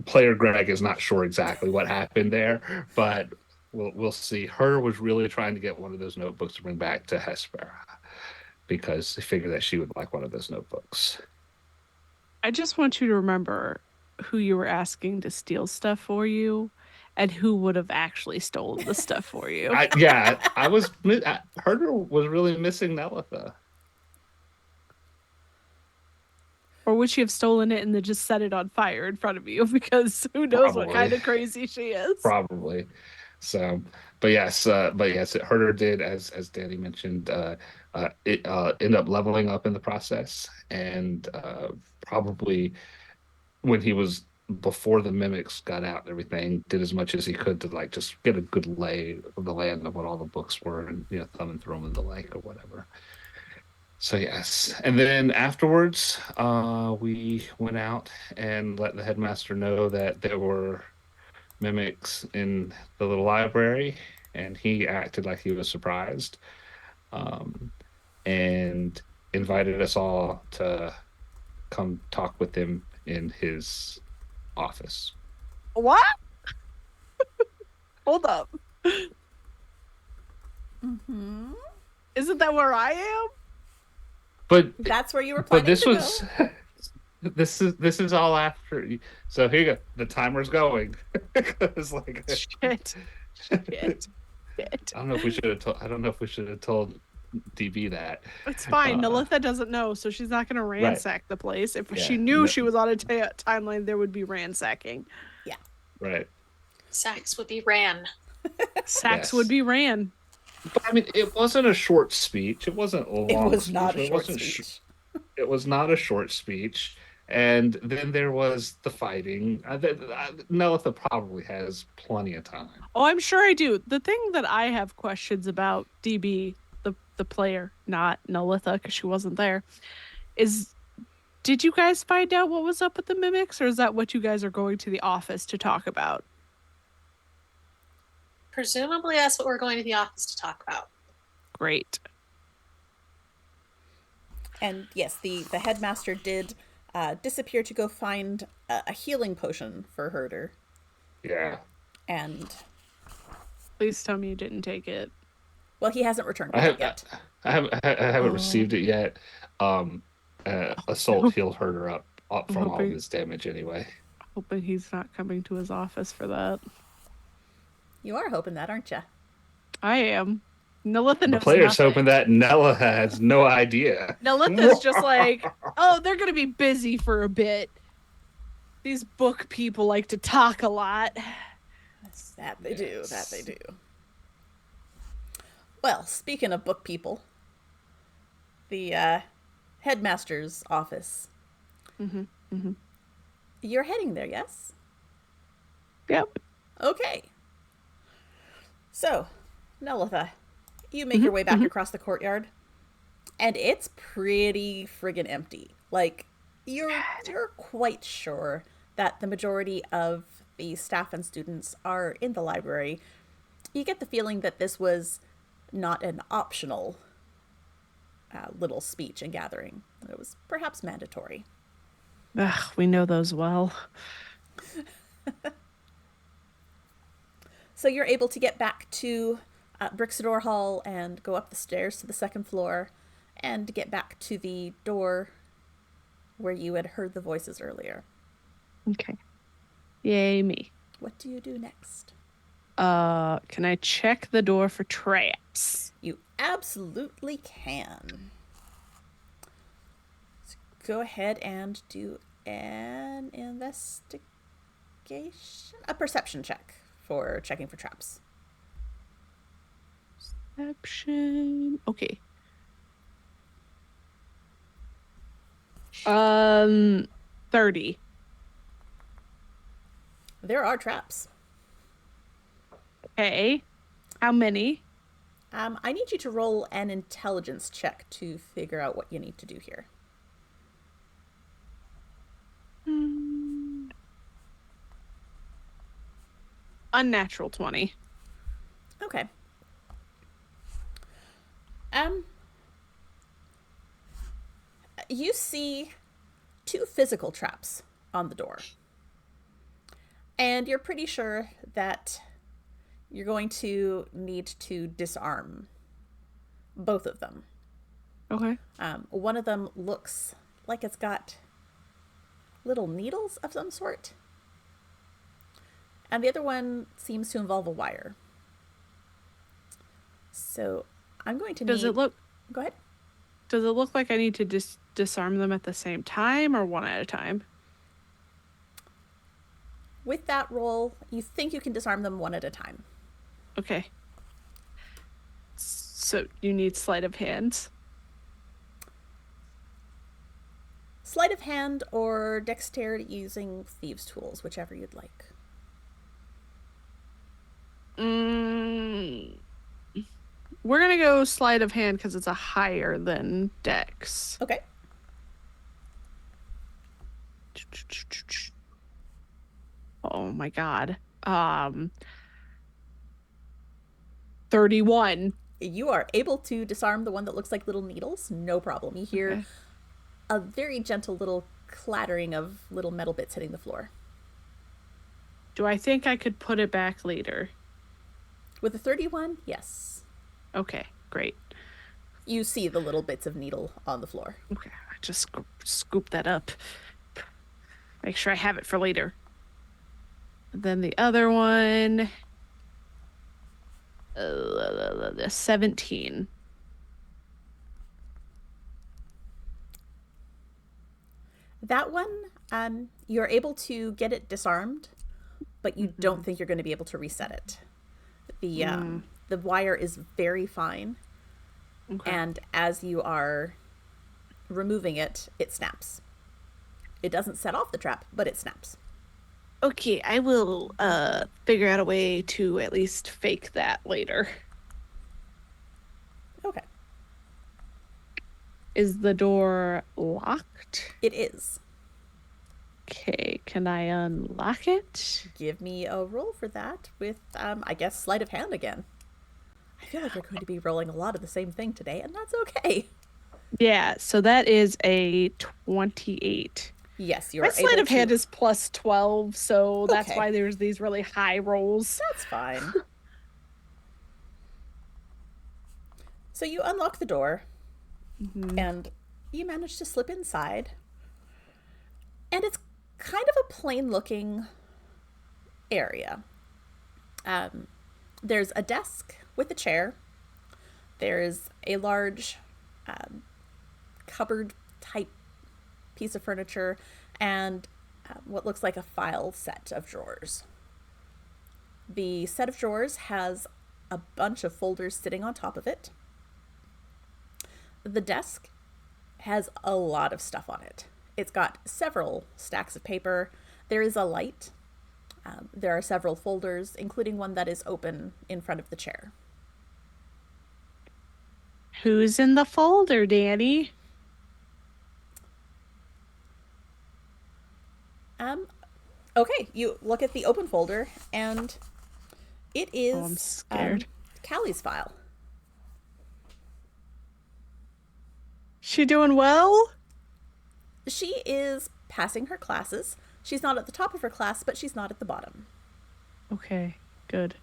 Player Greg is not sure exactly what happened there, but we'll see. Her was really trying to get one of those notebooks to bring back to Hespera because they figured that she would like one of those notebooks. I just want you to remember who you were asking to steal stuff for you and who would have actually stolen the stuff for you. Herder was really missing Nelitha. Or would she have stolen it and then just set it on fire in front of you? Because who knows what Probably. kind of crazy she is. Probably. So, but yes, Herder did, as Danny mentioned, it end up leveling up in the process, and probably when he was before the mimics got out and everything, did as much as he could to like just get a good lay of the land of what all the books were, and thumbing through them in the lake or whatever. So yes, and then afterwards, we went out and let the headmaster know that there were mimics in the little library, and he acted like he was surprised, um, and invited us all to come talk with him in his office. What? Hold up. Mm-hmm. Isn't that where I am? But That's where you were planning this to was go. this is all after. So here you go. The timer's going. It's like Shit. Shit. I don't know if we should have told. I don't know if we should have told DB that. It's fine. Uh, Nalitha doesn't know, so she's not going to ransack the place. If Yeah, she knew no- she was on a timeline, there would be ransacking. Right. Sax would be ran. Sax Yes. would be ran. But I mean, it wasn't a short speech. It wasn't a long. It was speech. not a It short wasn't speech. It was not a short speech. And then there was the fighting. Nelitha probably has plenty of time. Oh, I'm sure I do. The thing that I have questions about, DB, the player, not Nalitha, because she wasn't there, is did you guys find out what was up with the mimics, or is that what you guys are going to the office to talk about? Presumably, that's what we're going to the office to talk about. Great. And yes, the headmaster did disappear to go find a healing potion for Herder. Yeah. And, Please tell me you didn't take it. well, he hasn't returned I with it have. yet. I haven't Oh. received it yet. Assault healed Herder up from all of hoping- his damage anyway. Hoping he's not coming to his office for that. You are hoping that, aren't you? I am. Nalitha The knows player's nothing. hoping that Nella has no idea. Nalitha's just like, oh, they're gonna be busy for a bit. These book people like to talk a lot. That they do. Yes. That they do. Well, speaking of book people, the headmaster's office. Mm-hmm. Mm-hmm. You're heading there, yes? Yep. Okay. So, Nelitha, you make your way back across the courtyard, and it's pretty friggin' empty. Like, you're quite sure that the majority of the staff and students are in the library, You get the feeling that this was not an optional little speech and gathering. It was perhaps mandatory. Ugh, we know those well. So you're able to get back to Brixador Hall and go up the stairs to the second floor and get back to the door where you had heard the voices earlier. Okay. Yay, me. What do you do next? Can I check the door for traps? You absolutely can. So go ahead and do an investigation, a perception check for checking for traps. Perception. Okay. 30. There are traps. Okay. How many? I need you to roll an intelligence check to figure out what you need to do here. Unnatural 20. Okay. You see 2 physical traps on the door. And you're pretty sure that you're going to need to disarm both of them. Okay. One of them looks like it's got little needles of some sort. And the other one seems to involve a wire. So I'm going to Does need... it look... Go ahead. Does it look like I need to disarm them at the same time or one at a time? With that roll, you think you can disarm them one at a time. Okay. So you need sleight of hands? Sleight of hand or dexterity using thieves' tools, whichever you'd like. We're going to go sleight of hand because it's a higher than dex. Okay. Oh my god. 31. You are able to disarm the one that looks like little needles. No problem. You hear Okay. a very gentle little clattering of little metal bits hitting the floor. Do I think I could put it back later? With the 31, yes. Okay, great. You see the little bits of needle on the floor. Okay, I just scoop that up. Make sure I have it for later. And then the other one, 17. That one, you're able to get it disarmed, but you don't think you're going to be able to reset it. The wire is very fine, Okay. and as you are removing it, it snaps. It doesn't set off the trap, but it snaps. Okay, I will figure out a way to at least fake that later. Okay. Is the door locked? It is. Okay, can I unlock it? Give me a roll for that with, I guess, sleight of hand again. I feel like we're going to be rolling a lot of the same thing today, and that's okay. Yeah, so that is a 28. Yes, you're My able sleight of to... hand is plus 12, so that's Okay. why there's these really high rolls. That's fine. So you unlock the door, and you manage to slip inside. And it's kind of a plain-looking area. There's a desk with a chair. There's a large cupboard-type piece of furniture and what looks like a file set of drawers. The set of drawers has a bunch of folders sitting on top of it. The desk has a lot of stuff on it. It's got several stacks of paper. There is a light. There are several folders, including one that is open in front of the chair. Who's in the folder, Danny? Okay, you look at the open folder, and It is I'm scared. Callie's file. She doing well? She is passing her classes. She's not at the top of her class, but she's not at the bottom. Okay, good.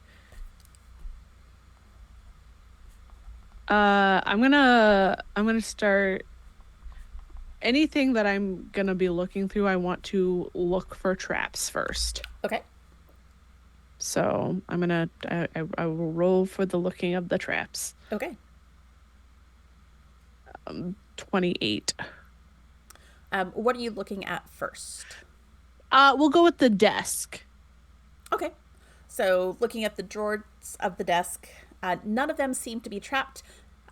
I'm gonna start anything that I'm gonna be looking through. I want to look for traps first. Okay. So I will roll for the looking of the traps. Okay. 28. What are you looking at first? We'll go with the desk. Okay. So looking at the drawers of the desk, none of them seem to be trapped.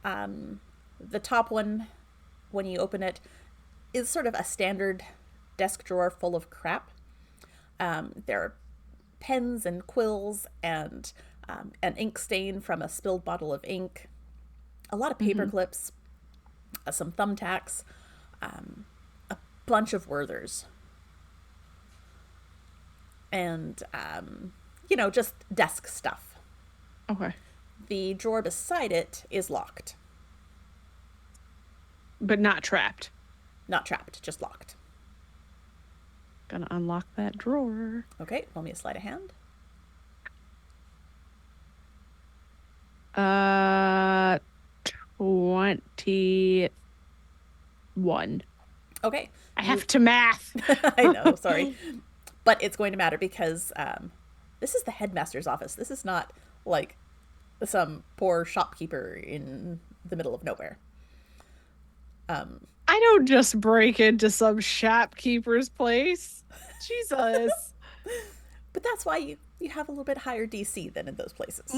The top one, when you open it, is sort of a standard desk drawer full of crap. There are pens and quills and an ink stain from a spilled bottle of ink, a lot of paper clips, some thumbtacks, a bunch of Werthers, and just desk stuff. Okay. The drawer beside it is locked. But not trapped. Not trapped, just locked. Gonna unlock that drawer. Okay, roll me a sleight of hand. 21. Okay. I have to math. I know, sorry. But it's going to matter because this is the headmaster's office. This is not like some poor shopkeeper in the middle of nowhere. I don't just break into some shopkeeper's place. Jesus. But that's why you have a little bit higher DC than in those places.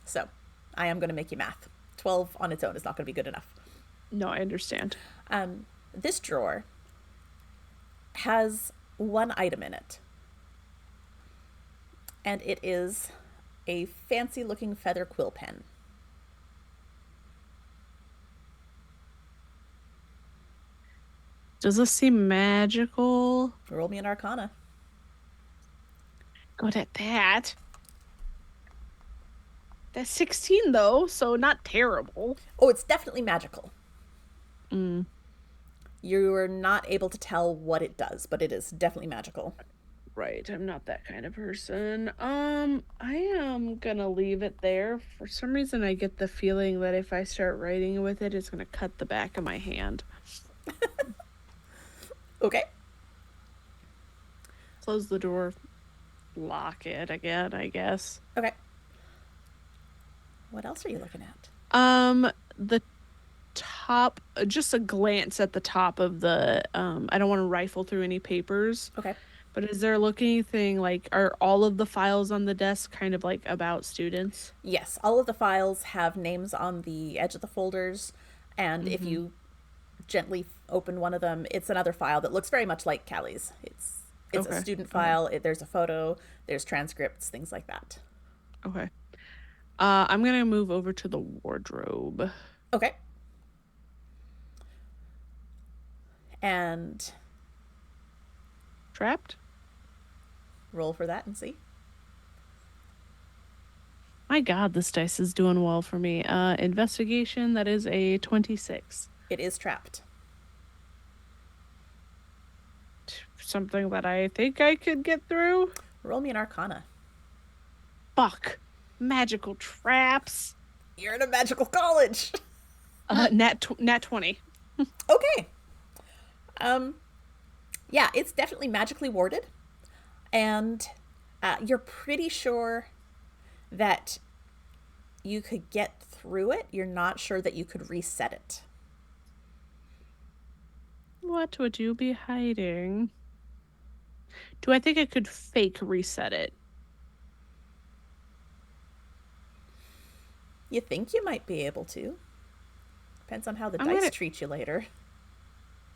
So I am going to make you math. 12 on its own is not going to be good enough. No, I understand. This drawer has one item in it. And it is a fancy looking feather quill pen. Does this seem magical? Roll me an Arcana. Good at that. That's 16 though, so not terrible. Oh, it's definitely magical. Mm. You are not able to tell what it does, but it is definitely magical. Right, I'm not that kind of person. I am gonna leave it there. For some reason, I get the feeling that if I start writing with it, it's gonna cut the back of my hand. Okay. Close the door, lock it again, I guess. Okay. What else are you looking at? The top, just a glance at the top of the, I don't want to rifle through any papers. Okay. But is there looking thing like, are all of the files on the desk kind of like about students? Yes, all of the files have names on the edge of the folders, and if you gently open one of them, it's another file that looks very much like Callie's. It's Okay. a student file. There's a photo, there's transcripts, things like that. Okay. I'm gonna move over to the wardrobe. Okay. And Trapped? roll for that and see. My God, this dice is doing well for me. Investigation, that is a 26. It is trapped. Something that I think I could get through. Roll me an Arcana. Fuck. Magical traps. You're in a magical college. Nat 20. Okay. Yeah, it's definitely magically warded, and you're pretty sure that you could get through it. You're not sure that you could reset it. What would you be hiding? Do I think I could fake reset it? You think you might be able to. Depends on how the dice treat you later.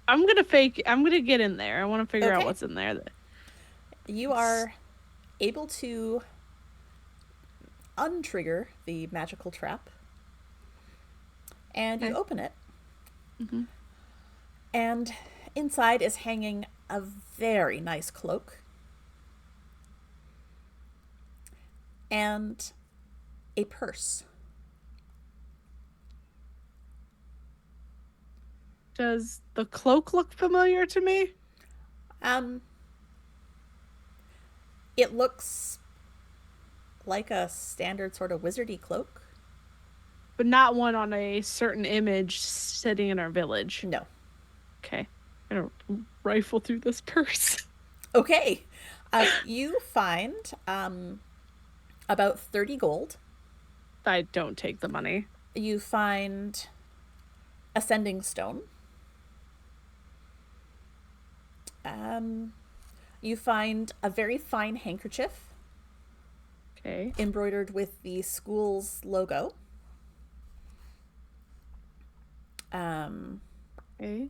I'm gonna get in there. I want to figure out what's in there. You are able to untrigger the magical trap, and you open it. And inside is hanging a very nice cloak. and a purse. Does the cloak look familiar to me? It looks like a standard sort of wizardy cloak. But not one on a certain image sitting in our village. No. Okay. I'm gonna rifle through this purse. Okay. You find about 30 gold. I don't take the money. You find a sending stone. You find a very fine handkerchief Okay. embroidered with the school's logo. Okay.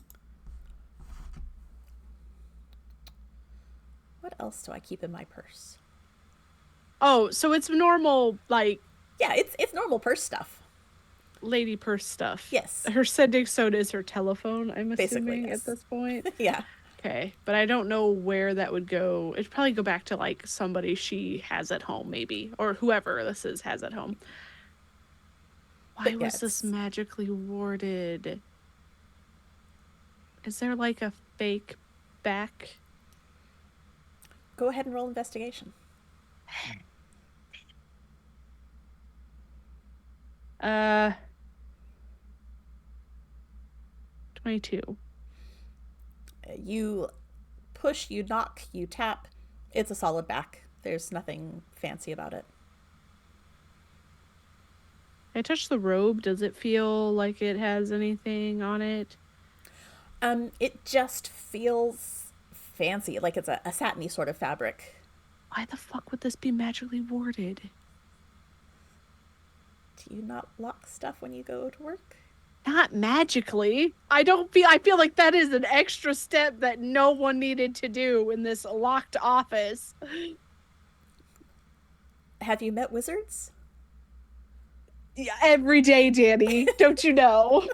What else do I keep in my purse? Oh, so it's normal, like, Yeah, it's normal purse stuff. lady purse stuff. Yes. Her sending stone is her telephone, I'm Basically, assuming, yes. at this point. Yeah. Okay. But I don't know where that would go. It'd probably go back to, like, somebody she has at home, maybe. Or whoever this is has at home. Why But yeah, was this it's- magically warded? Is there, like, a fake back? Go ahead and roll investigation. 22. You push, you knock, you tap. It's a solid back. There's nothing fancy about it. I touch the robe. Does it feel like it has anything on it? It just feels fancy, like it's a satiny sort of fabric. Why the fuck would this be magically warded? Do you not lock stuff when you go to work? Not magically. I feel like that is an extra step that no one needed to do in this locked office. Have you met wizards? Yeah, every day, Danny. Don't you know?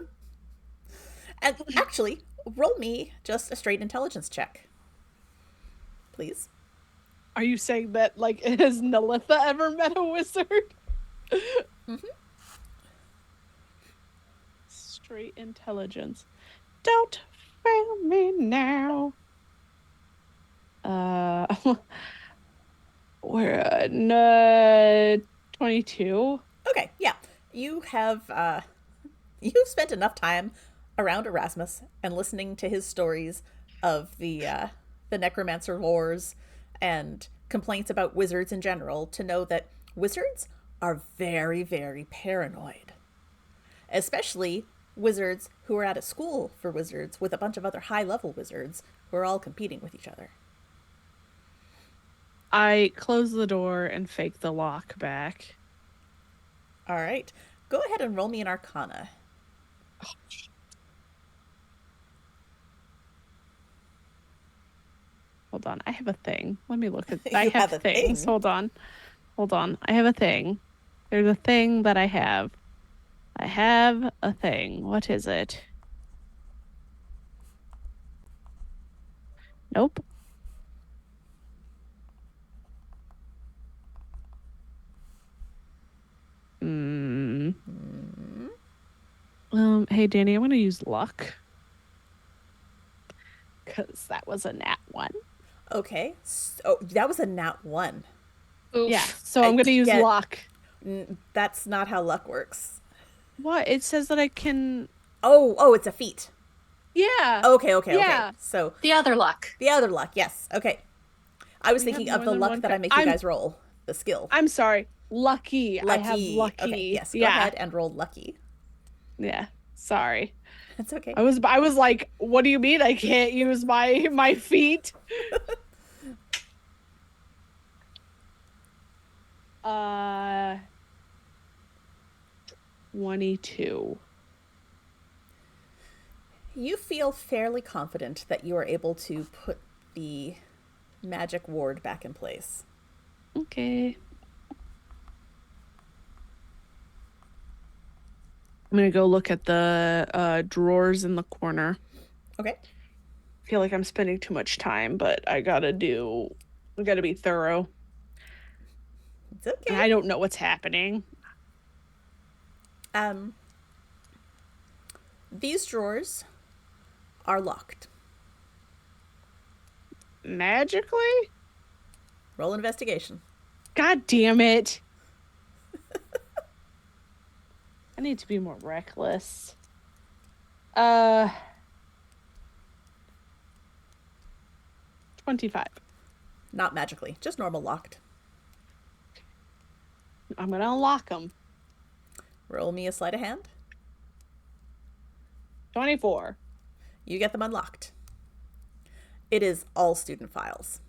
And actually, roll me just a straight intelligence check. Please. Are you saying that, like, has Nalitha ever met a wizard? Mm-hmm. Straight intelligence. Don't fail me now. We're at 22. Okay, yeah. You've spent enough time around Erasmus and listening to his stories of the necromancer wars and complaints about wizards in general to know that wizards are very, very paranoid. Especially wizards who are at a school for wizards with a bunch of other high-level wizards who are all competing with each other. I close the door and fake the lock back. All right. Go ahead and roll me an Arcana. Hold on, I have a thing. Let me look at. You I have have a things. thing? Hold on. I have a thing. There's a thing that I have. I have a thing. What is it? Nope. Hey Danny, I'm gonna use luck. Cause that was a nat 1. Okay. So that was a nat 1. Oof. Yeah, so I'm gonna use Yeah. luck. That's not how luck works. What? It says that I can. Oh, it's a feat. Yeah. Okay. Yeah. So The other luck. the other luck, yes. Okay. I was We thinking have of more the than luck one that I make I'm- you guys roll. The skill. I'm sorry. Lucky. I have lucky. Okay, yes. Go yeah. ahead and roll lucky. Yeah. Sorry. That's okay. I was like, what do you mean I can't use my feet? 22. You feel fairly confident that you are able to put the magic ward back in place. Okay. I'm gonna go look at the drawers in the corner. Okay. I feel like I'm spending too much time, but I gotta be thorough. It's And okay. I don't know what's happening. These drawers are locked. Magically? Roll investigation. God damn it. I need to be more reckless. 25. Not magically, just normal locked. I'm gonna unlock them. Roll me a sleight of hand. 24. You get them unlocked. It is all student files.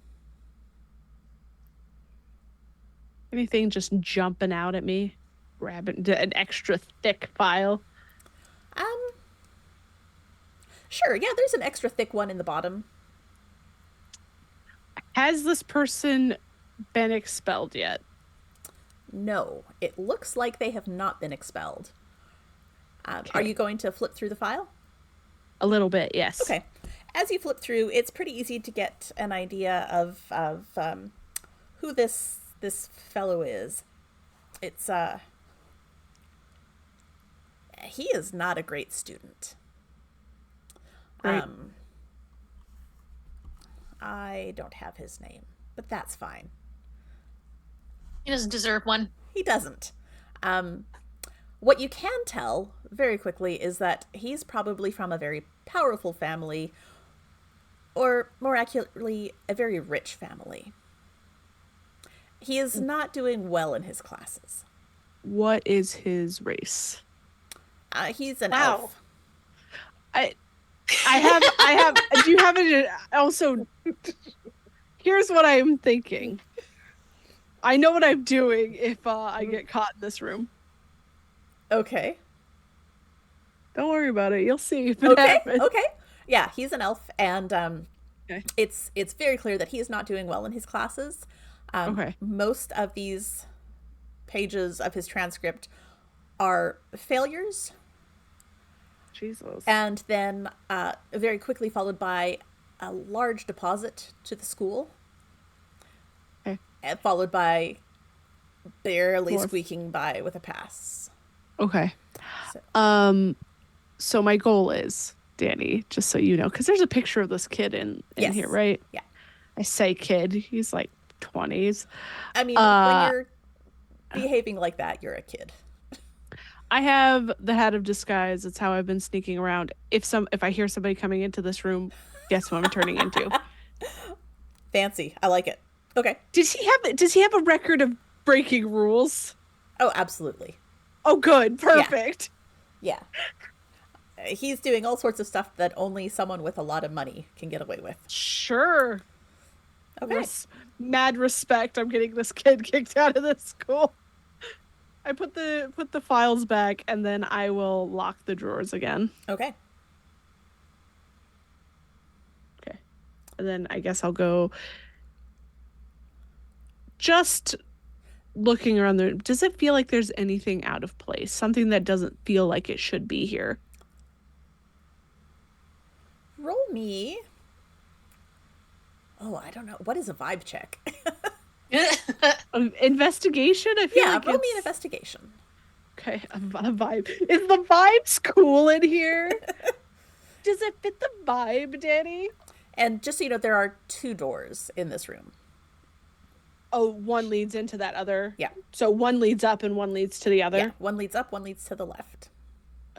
Anything just jumping out at me? Grabbing an extra thick file. Sure, yeah, there's an extra thick one in the bottom. Has this person been expelled yet? No, it looks like they have not been expelled. Are Okay. you going to flip through the file? A little bit, yes. Okay. As you flip through, it's pretty easy to get an idea of who this fellow is. It's he is not a great student. Right. I don't have his name, but that's fine. He doesn't deserve one. He doesn't. What you can tell very quickly is that he's probably from a very powerful family, or more accurately, a very rich family. He is not doing well in his classes. What is his race? He's an Wow. elf. I have, do you have it also? Here's what I'm thinking. I know what I'm doing if I get caught in this room. Okay. Don't worry about it. You'll see if it Okay. happens. Okay. Yeah, he's an elf, and Okay. it's very clear that he is not doing well in his classes. Okay. Most of these pages of his transcript are failures, Jesus. and then very quickly followed by a large deposit to the school, Okay. and followed by barely More. squeaking by with a pass. Okay. So- So my goal is, Danny, just so you know, because there's a picture of this kid in Yes. here, right? Yeah. I say kid. He's like 20s. I mean, Uh, when you're behaving like that, you're a kid. I have the hat of disguise. It's how I've been sneaking around. If I hear somebody coming into this room, guess what I'm turning into? Fancy. I like it. Okay. Does he have a record of breaking rules? Oh, absolutely. Oh, good. Perfect. Yeah. He's doing all sorts of stuff that only someone with a lot of money can get away with. Sure. Okay. Mad respect. I'm getting this kid kicked out of this school. I put the files back and then I will lock the drawers again. Okay. Okay. And then I guess I'll go just looking around there. Does it feel like there's anything out of place? Something that doesn't feel like it should be here? Roll me. Oh, I don't know. What is a vibe check? Investigation? I feel Yeah, like roll me an it's- investigation. Okay, a vibe. Is the vibes cool in here? Does it fit the vibe, Danny? And just so you know, there are 2 doors in this room. Oh, one leads into that other. Yeah. So one leads up and one leads to the other. Yeah, one leads up, one leads to the left.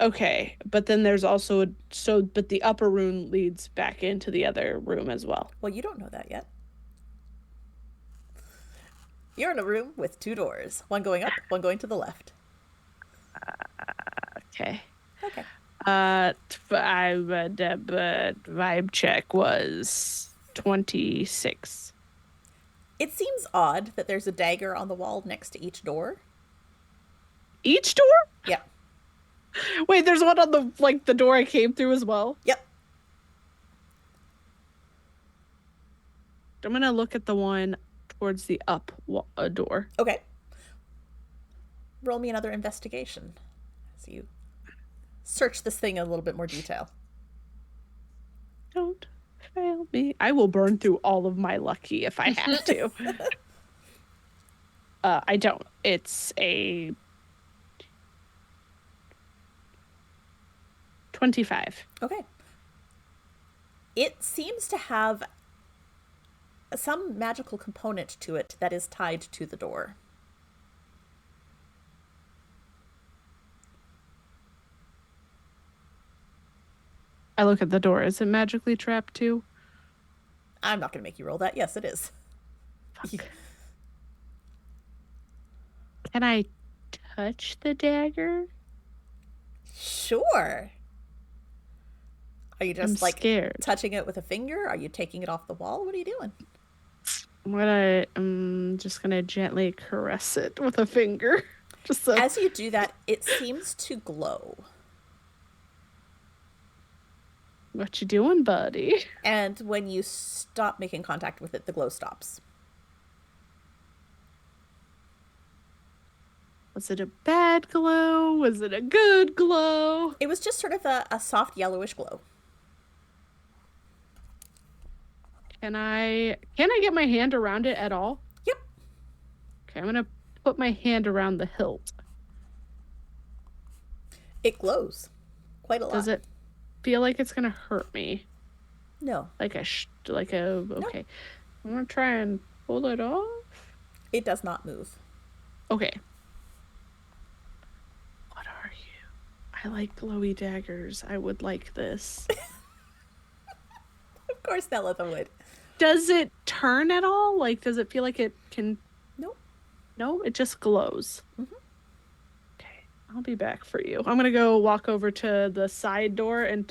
Okay, but then there's also but the upper room leads back into the other room as well. Well, you don't know that yet. You're in a room with 2 doors, one going up, one going to the left. Okay. Okay. Vibe check was 26. It seems odd that there's a dagger on the wall next to each door. Each door? Yeah. Wait, there's one on the door I came through as well. Yep. I'm gonna look at the one towards the door. Okay. Roll me another investigation as you search this thing in a little bit more detail. Don't fail me. I will burn through all of my lucky if I have to. I don't. It's a 25. Okay. It seems to have some magical component to it that is tied to the door. I look at the door. Is it magically trapped too? I'm not going to make you roll that. Yes, it is. Can I touch the dagger? Sure. Are you I'm just like scared. touching it with a finger? Are you taking it off the wall? What are you doing? I'm just gonna gently caress it with a finger. Just so. As you do that, it seems to glow. What you doing, buddy? And when you stop making contact with it, the glow stops. Was it a bad glow? Was it a good glow? It was just sort of a soft yellowish glow. Can I get my hand around it at all? Yep. Okay, I'm gonna put my hand around the hilt. It glows quite a lot. Does it feel like it's gonna hurt me? No, Okay. I'm gonna try and pull it off. it does not move. Okay. What are you? I like glowy daggers. I would like this. Of course, Nelitha would. Does it turn at all? Like, does it feel like it can? Nope. No, it just glows. Mhm. Okay, I'll be back for you. I'm gonna go walk over to the side door and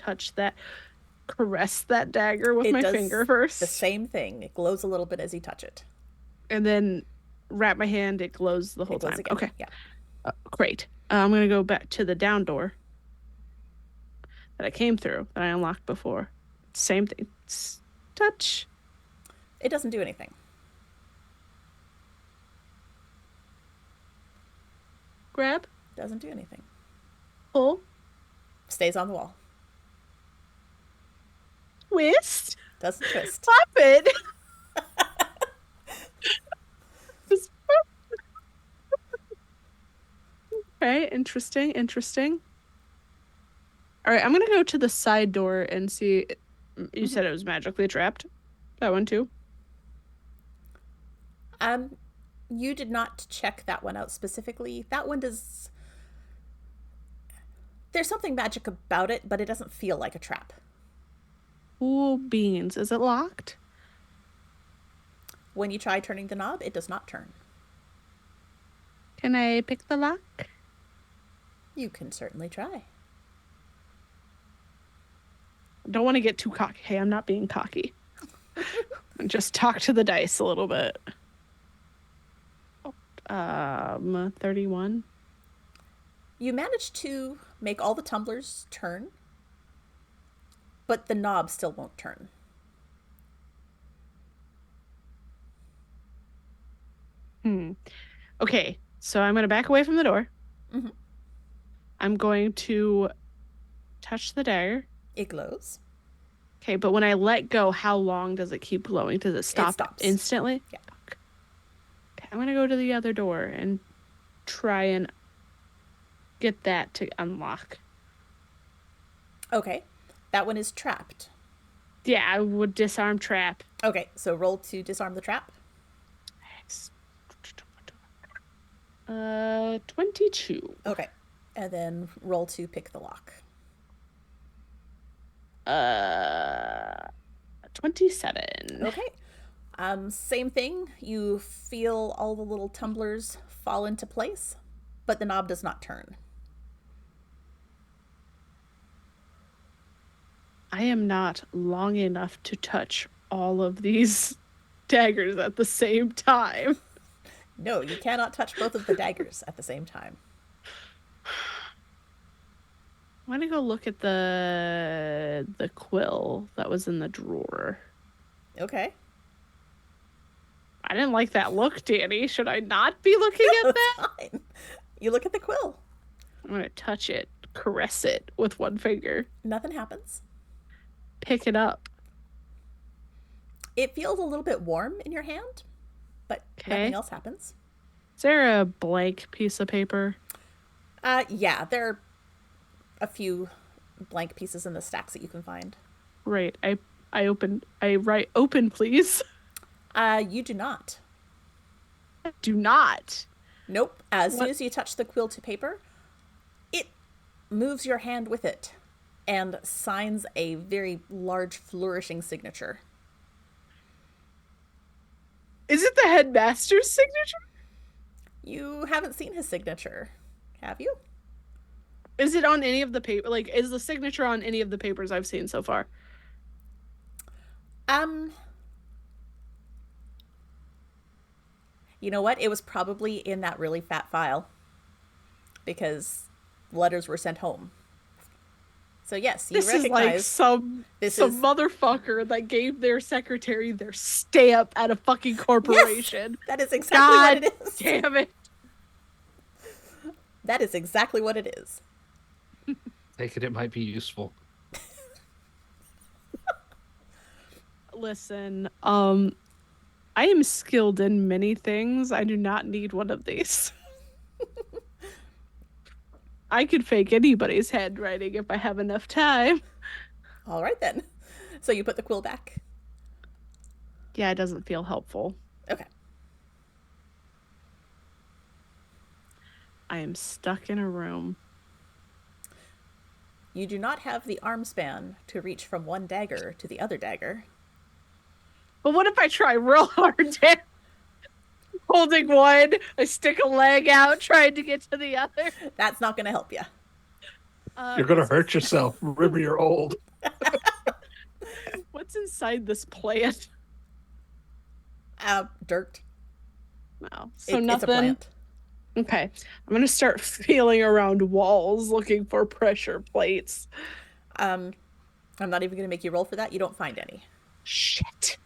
caress that dagger with It my does finger first, The same thing. It glows a little bit as you touch it. and then wrap my hand. It glows the whole It glows time. again. Okay, Yeah. great. I'm gonna go back to the down door that I came through that I unlocked before. Same thing. Touch. It doesn't do anything. Grab. Doesn't do anything. Pull. Stays on the wall. Twist. Doesn't twist. Pop it. Okay, interesting. All right, I'm gonna go to the side door and see. You said it was magically trapped. That one too. You did not check that one out specifically. That one does. There's something magic about it, but it doesn't feel like a trap. Cool beans. Is it locked? When you try turning the knob, it does not turn. Can I pick the lock? You can certainly try. Don't want to get too cocky. Hey, I'm not being cocky. Just talk to the dice a little bit. 31. You manage to make all the tumblers turn, but the knob still won't turn. Okay, so I'm going to back away from the door. Mhm. I'm going to touch the dagger. It glows. Okay, but when I let go, how long does it keep glowing? Does it stop stops. instantly? Yeah. Okay, I'm going to go to the other door and try and get that to unlock. Okay, that one is trapped. Yeah, I would disarm trap. Okay, so roll to disarm the trap. 22. Okay, and then roll to pick the lock. 27. Okay. Same thing. You feel all the little tumblers fall into place, but the knob does not turn. I am not long enough to touch all of these daggers at the same time. No, you cannot touch both of the daggers at the same time. I'm gonna go look at the quill that was in the drawer. Okay. I didn't like that look, Danny. Should I not be looking at that? Fine. You look at the quill. I'm gonna touch it, caress it with one finger, Nothing happens. pick it up. It feels a little bit warm in your hand, but Okay. nothing else happens. Is there a blank piece of paper? Yeah, there are a few blank pieces in the stacks that you can find. Right. I write open, please. You do not. Do not. Nope. As soon What? as you touch the quill to paper, it moves your hand with it and signs a very large, flourishing signature. Is it the headmaster's signature? You haven't seen his signature, have you? Is it on any of the paper? Like, is the signature on any of the papers I've seen so far? Um, you know what? It was probably in that really fat file because letters were sent home. So yes, you This is like recognize some this some is motherfucker that gave their secretary their stamp at a fucking corporation. that is exactly God what it is. damn it. That is exactly what it is. Take it might be useful. Listen, I am skilled in many things. I do not need one of these. I could fake anybody's handwriting if I have enough time. All right then. So you put the quill back. Yeah, it doesn't feel helpful. Okay. I am stuck in a room. You do not have the arm span to reach from one dagger to the other dagger. But what if I try real hard, Dan? Holding one, I stick a leg out, trying to get to the other. That's not going to help you. You're gonna hurt yourself. Remember, you're old. What's inside this plant? Dirt. No, so It's a nothing. plant. Okay, I'm gonna start feeling around walls looking for pressure plates. I'm not even going to make you roll for that. You don't find any. Shit.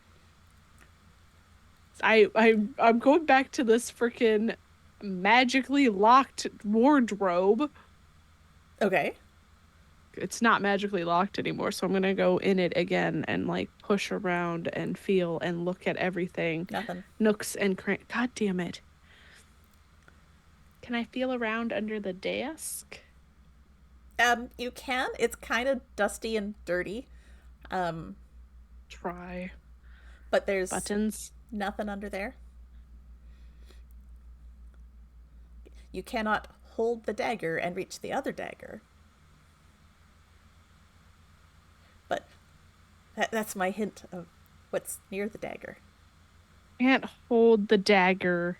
I'm going back to this freaking magically locked wardrobe. Okay. It's not magically locked anymore, so I'm gonna go in it again and like push around and feel and look at everything. Nothing. Nooks and crannies. God damn it. Can I feel around under the desk? You can. It's kind of dusty and dirty. Try. But there's Buttons. nothing under there. You cannot hold the dagger and reach the other dagger. But that's my hint of what's near the dagger. Can't hold the dagger.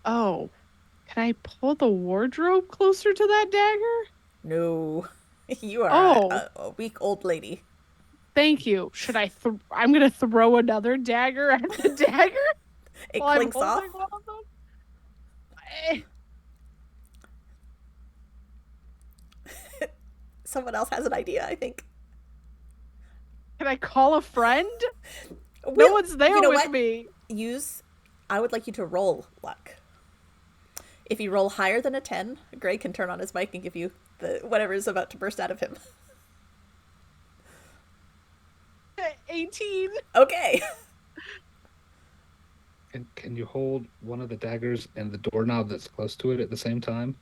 Oh. Can I pull the wardrobe closer to that dagger? No. You are a weak old lady. Thank you. Should I I'm gonna throw another dagger at the dagger? It while I'm clinks off. holding one of them? Eh. Someone else has an idea, I think. Can I call a friend? No Well, one's there you know with what? me. I would like you to roll luck. If you roll higher than a 10, Greg can turn on his mic and give you the whatever is about to burst out of him. 18. Okay. Can you hold one of the daggers and the doorknob that's close to it at the same time?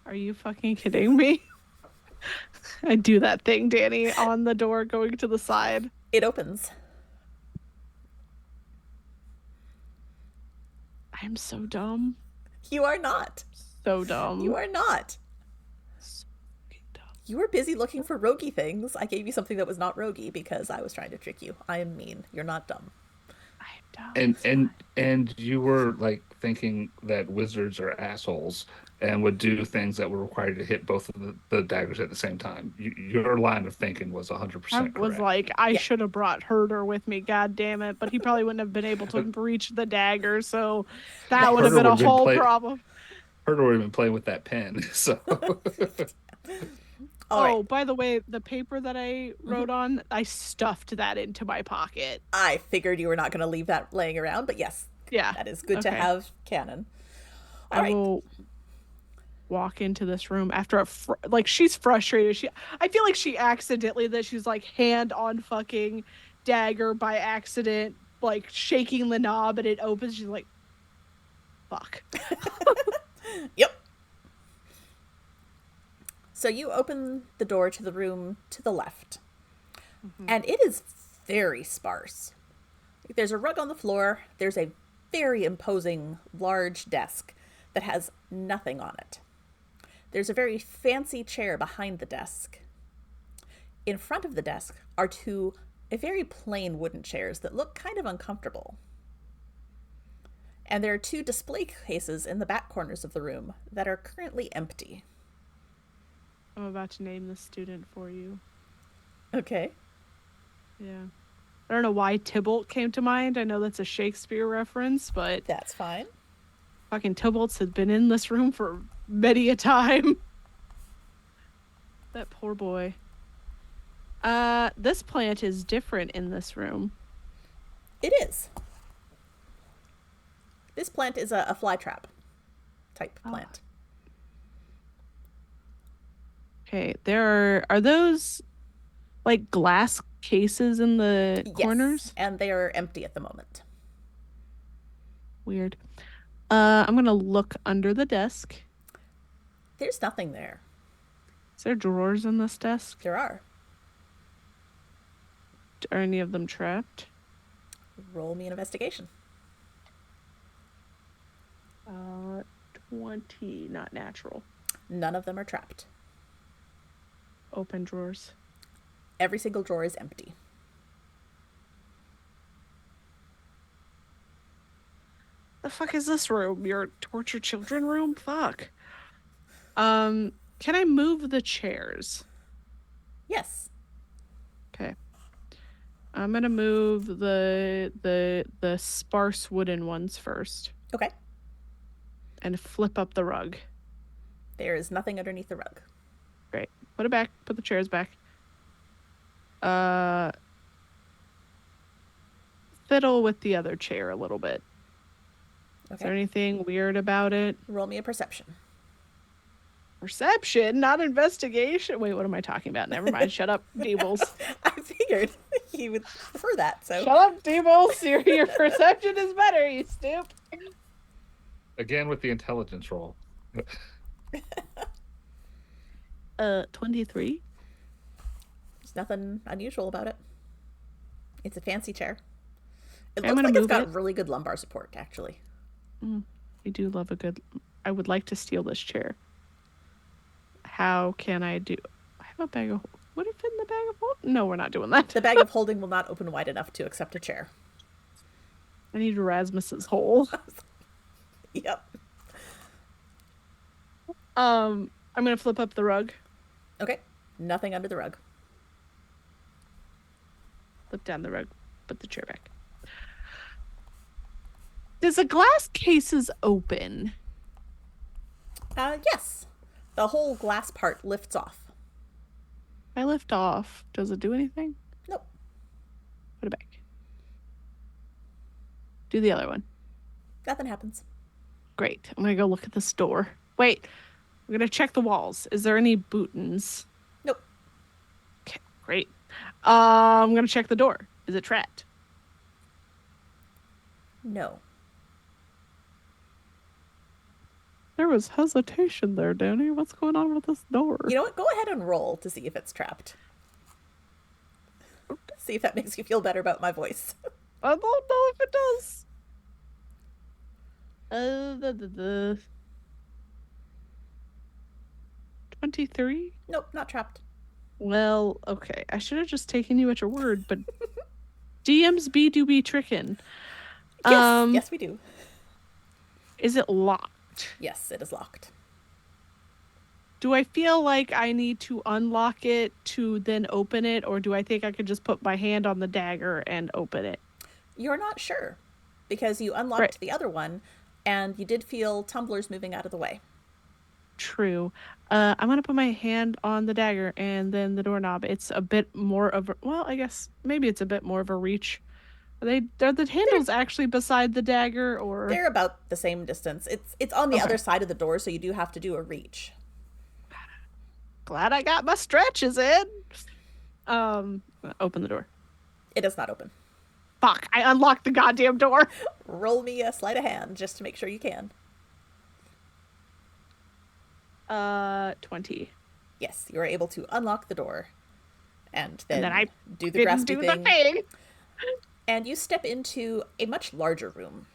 Are you fucking kidding me? I do that thing, Danny, on the door going to the side. It opens. I'm so dumb. You are not. So dumb. You are not. So fucking dumb. You were busy looking for roguey things. I gave you something that was not roguey because I was trying to trick you. I am mean. You're not dumb. I'm dumb. And you were like thinking that wizards are assholes and would do things that were required to hit both of the daggers at the same time. Your line of thinking was 100% I correct. was like, I should have brought Herder with me, god damn it. But he probably wouldn't have been able to reach the dagger, so that would have Herder been a would've been whole problem. Herder would have been playing with that pen. So All right. Oh, by the way, the paper that I wrote on, I stuffed that into my pocket. I figured you were not going to leave that laying around, but yes, Yeah. that is good to Okay. have canon. All I right. will walk into this room after like she's frustrated. I feel like she accidentally that she's like hand on fucking dagger by accident, like shaking the knob and it opens. She's like, fuck. Yep. So you open the door to the room to the left, and it is very sparse. There's a rug on the floor. There's a very imposing large desk that has nothing on it. There's a very fancy chair behind the desk. In front of the desk are two very plain wooden chairs that look kind of uncomfortable. And there are two display cases in the back corners of the room that are currently empty. I'm about to name the student for you. Okay. Yeah. I don't know why Tybalt came to mind. I know that's a Shakespeare reference, but That's fine. fucking Tybalt's had been in this room for many a time. That poor boy. This plant is different in this room. It is. This plant is a flytrap type plant. Okay, there are those like glass cases in the corners? Yes, and they are empty at the moment. Weird. I'm gonna look under the desk. There's nothing there. Is there drawers in this desk? There are. Are any of them trapped? Roll me an investigation. 20, not natural. None of them are trapped. Open drawers. Every single drawer is empty. The fuck is this room? Your torture children room? Fuck. Can I move the chairs? Yes. Okay. I'm gonna move the sparse wooden ones first Okay. and flip up the rug. There is nothing underneath the rug. Great. Put it back. Put the chairs back. Fiddle with the other chair a little bit. Is there Okay. anything weird about it? Roll me a perception. Perception, not investigation. Wait, what am I talking about? Never mind. Shut up, Deebles. I figured you would prefer that, so. Shut up, Deebles. Your perception is better, you stoop. Again with the intelligence roll. 23. There's nothing unusual about it. It's a fancy chair. It I'm looks gonna like it's move got it. really good lumbar support, actually. I do love a good. I would like to steal this chair. How can I do? I have a bag of. Would it fit in the bag of hold? No, we're not doing that. The bag of holding will not open wide enough to accept a chair. I need Erasmus's hole. Yep. I'm gonna flip up the rug. Okay. Nothing under the rug. Flip down the rug. Put the chair back. Does the glass cases open? Yes. The whole glass part lifts off. If I lift off, does it do anything? Nope. Put it back. Do the other one. Nothing happens. Great. I'm gonna go look at this door. Wait. I'm gonna check the walls. Is there any bootins? Nope. Okay, great. I'm gonna check the door. Is it trapped? No. There was hesitation there, Danny. What's going on with this door? You know what? Go ahead and roll to see if it's trapped. See if that makes you feel better about my voice. I don't know if it does. The 23? Nope, not trapped. Well, okay. I should have just taken you at your word, but DMs do be tricking. Yes, yes, we do. Is it locked? Yes, it is locked. Do I feel like I need to unlock it to then open it, or do I think I could just put my hand on the dagger and open it? You're not sure because you unlocked Right. the other one and you did feel tumblers moving out of the way. True. I'm gonna put my hand on the dagger and then the doorknob. It's a bit more of a, well, I guess maybe it's a bit more of a reach. Are the handles actually beside the dagger, or They're about the same distance. It's on the Okay. other side of the door, so you do have to do a reach. glad I got my stretches in. Open the door. It does not open. Fuck, I unlocked the goddamn door. Roll me a sleight of hand just to make sure you can. 20. Yes, you are able to unlock the door. And And then I do the Didn't graspy do thing. the thing. And you step into a much larger room.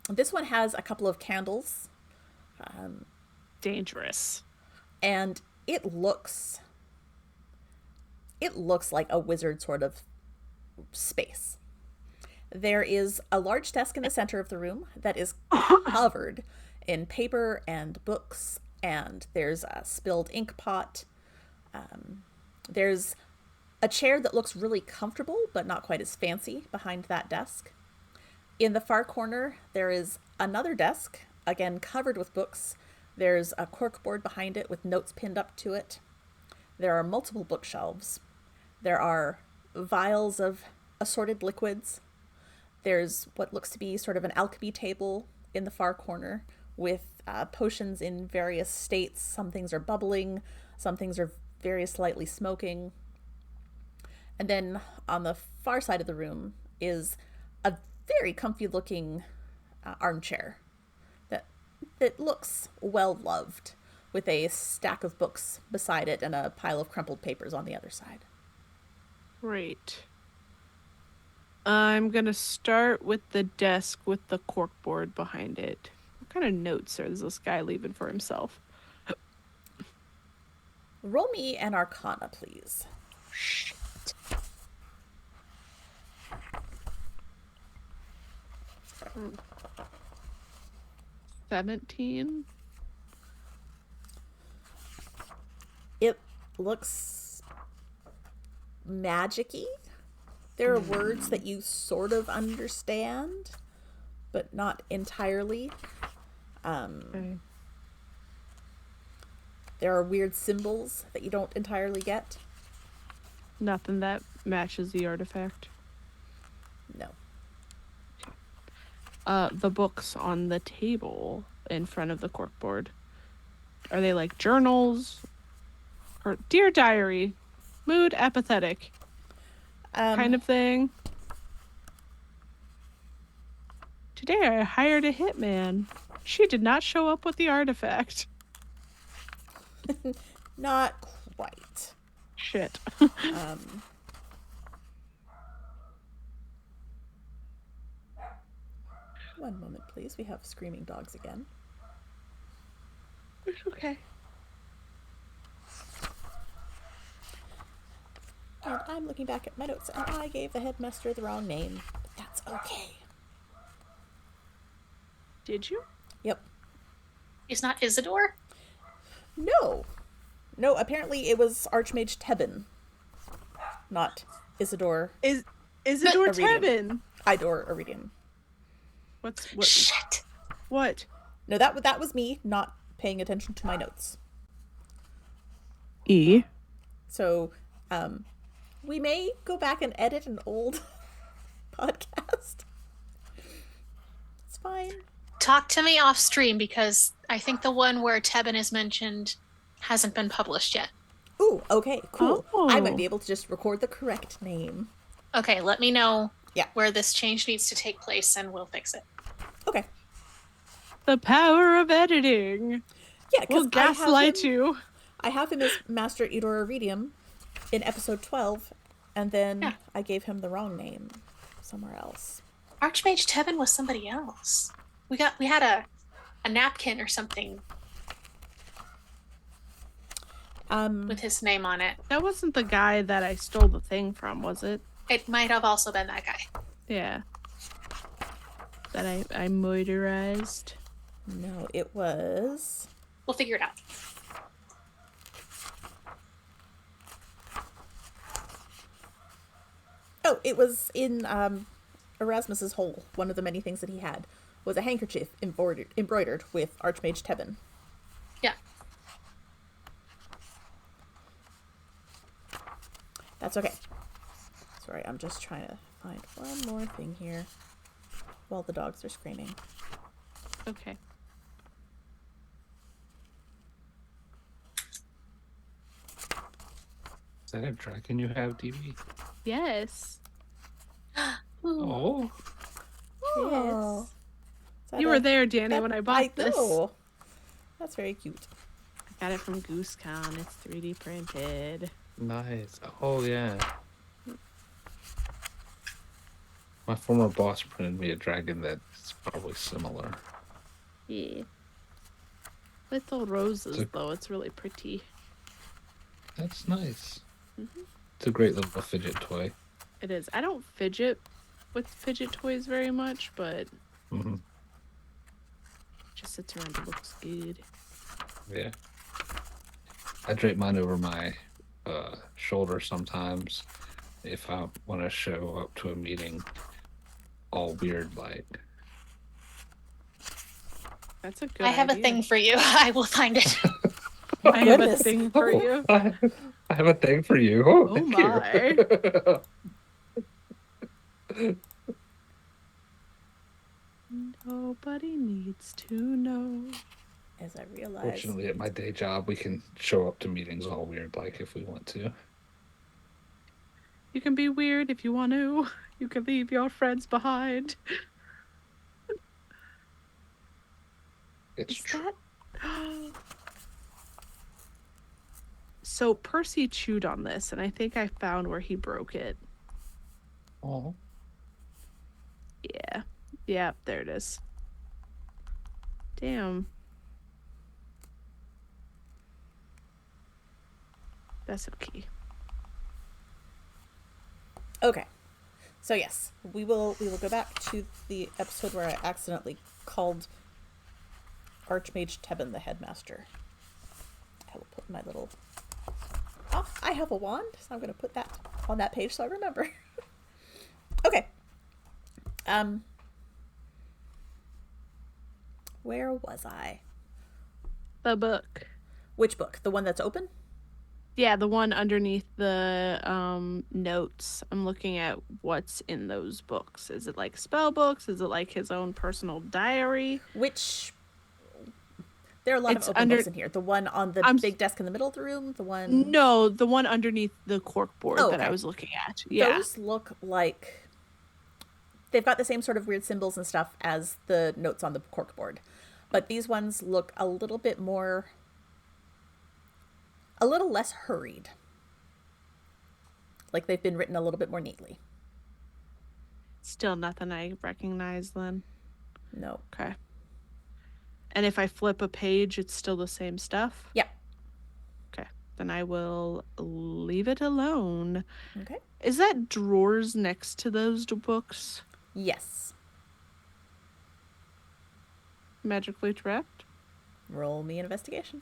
This one has a couple of candles. Dangerous. And it looks like a wizard sort of space. There is a large desk in the center of the room that is covered in paper and books, and there's a spilled ink pot. There's a chair that looks really comfortable but not quite as fancy behind that desk. In the far corner, there is another desk, again covered with books. There's a corkboard behind it with notes pinned up to it. There are multiple bookshelves. There are vials of assorted liquids. There's what looks to be sort of an alchemy table in the far corner with potions in various states. Some things are bubbling, some things are very slightly smoking. And then on the far side of the room is a very comfy looking armchair that looks well loved, with a stack of books beside it and a pile of crumpled papers on the other side. Great. I'm gonna start with the desk with the corkboard behind it. What kind of notes is this guy leaving for himself? Roll me an Arcana, please. Shit. 17. It looks magic-y. There are words that you sort of understand, but not entirely. Okay. There are weird symbols that you don't entirely get. Nothing that matches the artifact. No. The books on the table in front of the corkboard. Are they like journals? Or Dear Diary, mood apathetic kind of thing? Today I hired a hitman. She did not show up with the artifact. Not quite. Shit. One moment, please. We have screaming dogs again. It's okay. And I'm looking back at my notes, and I gave the headmaster the wrong name. But that's okay. Did you? Yep. It's not Isidore? No. No, apparently it was Archmage Tebin. Not Isidore. Isidore Iridium. Tebin. Idor Iridium. What? Shit. What? No, that was me not paying attention to my notes. E. So, we may go back and edit an old podcast. It's fine. Talk to me off stream because I think the one where Tebin is mentioned hasn't been published yet. Ooh, okay, cool. Oh. I might be able to just record the correct name. Okay, let me know Yeah. where this change needs to take place and we'll fix it. Okay. The power of editing. Yeah, because We'll gaslight you. I have him as Master Idor Iridium in episode 12, and then Yeah. I gave him the wrong name somewhere else. Archmage Tebin was somebody else. We had a napkin or something with his name on it. That wasn't the guy that I stole the thing from, was it? It might have also been that guy. Yeah. That I murderized. No, it was... We'll figure it out. Oh, it was in Erasmus's hole. One of the many things that he had was a handkerchief embroidered with Archmage Tebin. Yeah. That's okay. Sorry, I'm just trying to find one more thing here while the dogs are screaming. Okay. Is that a dragon you have, DB? Yes. were there, Danny, when I bought this. know. That's very cute. I got it from GooseCon. It's 3D printed. Nice. Oh yeah. My former boss printed me a dragon that's probably similar. Yeah. Little roses, So- though. It's really pretty. That's nice. Mhm. It's a great little fidget toy. It is. I don't fidget with fidget toys very much, but Hmm. it just sits around and looks good. Yeah. I drape mine over my shoulder sometimes if I want to show up to a meeting all weird like. That's a good I have a idea. thing for you. I will find it. I have a Goodness. thing for you. I have a thing for you. Oh, Oh thank you. Nobody needs to know. As I realize. Fortunately, at my day job, we can show up to meetings all weird like if we want to. You can be weird if you want to. You can leave your friends behind. It's Is true. that? So Percy chewed on this, and I think I found where he broke it. Oh, Yeah. Yeah, there it is. Damn. That's okay. Okay. So yes, we will go back to the episode where I accidentally called Archmage Tebin the headmaster. I will put my little I have a wand, so I'm gonna put that on that page so I remember. Okay. Where was I? The book. Which book? The one that's open? Yeah, the one underneath the notes. I'm looking at what's in those books. Is it like spell books? Is it like his own personal diary? Which there are a lot It's of open under- books in here. The one on the I'm- big desk in the middle of the room, the one No, the one underneath the cork board Oh, that I okay. was looking at. Yeah. Those look like they've got the same sort of weird symbols and stuff as the notes on the corkboard. But these ones look a little bit more, a little less hurried. Like they've been written a little bit more neatly. Still nothing I recognize then. No. Okay. And if I flip a page, it's still the same stuff? Yeah. Okay. Then I will leave it alone. Okay. Is that drawers next to those books Yes. magically trapped? Roll me an investigation.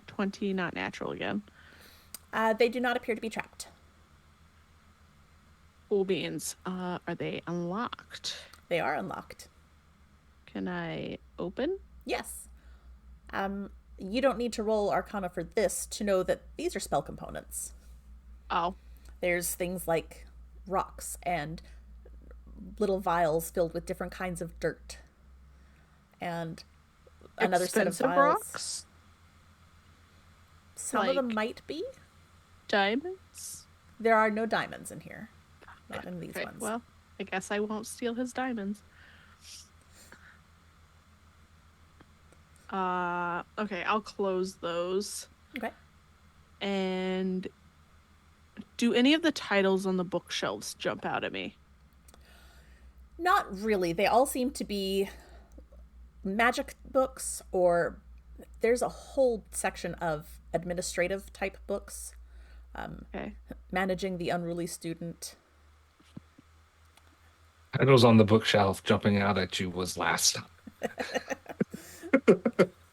20, not natural again. They do not appear to be trapped. Cool beans. Are they unlocked? They are unlocked. Can I open? Yes. You don't need to roll Arcana for this to know that these are spell components. Oh. There's things like rocks and little vials filled with different kinds of dirt. And another set of Expensive vials. rocks? Some of them like- might be. Diamonds? There are no diamonds in here. Not in these Okay, ones. well, I guess I won't steal his diamonds. Okay, I'll close those. Okay. And do any of the titles on the bookshelves jump out at me? Not really. They all seem to be magic books, or there's a whole section of administrative type books. Okay. Managing the unruly student. Titles on the bookshelf jumping out at you was last time.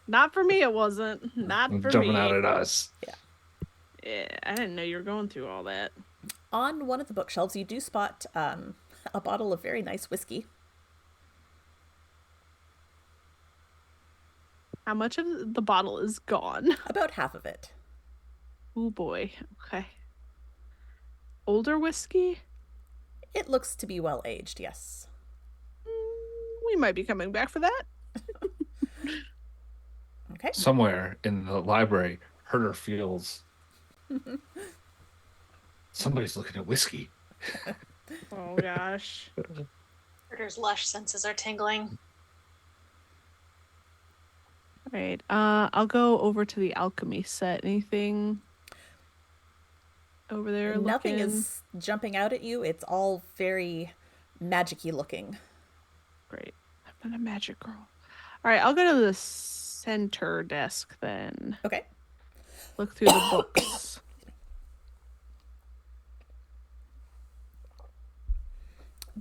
Not for me, it wasn't. Not for Jumping me. out at us. Yeah, I didn't know you were going through all that. On one of the bookshelves, you do spot a bottle of very nice whiskey. How much of the bottle is gone? About half of it. Oh boy. Okay. Older whiskey? It looks to be well aged, yes. We might be coming back for that. Okay. Somewhere in the library, Herder feels somebody's looking at whiskey. Oh gosh. Carter's lush senses are tingling. All right. I'll go over to the alchemy set. Anything over there? Nothing looking? is jumping out at you. It's all very magic-y looking. Great. I'm not a magic girl. All right. I'll go to the center desk then. Okay. Look through the books.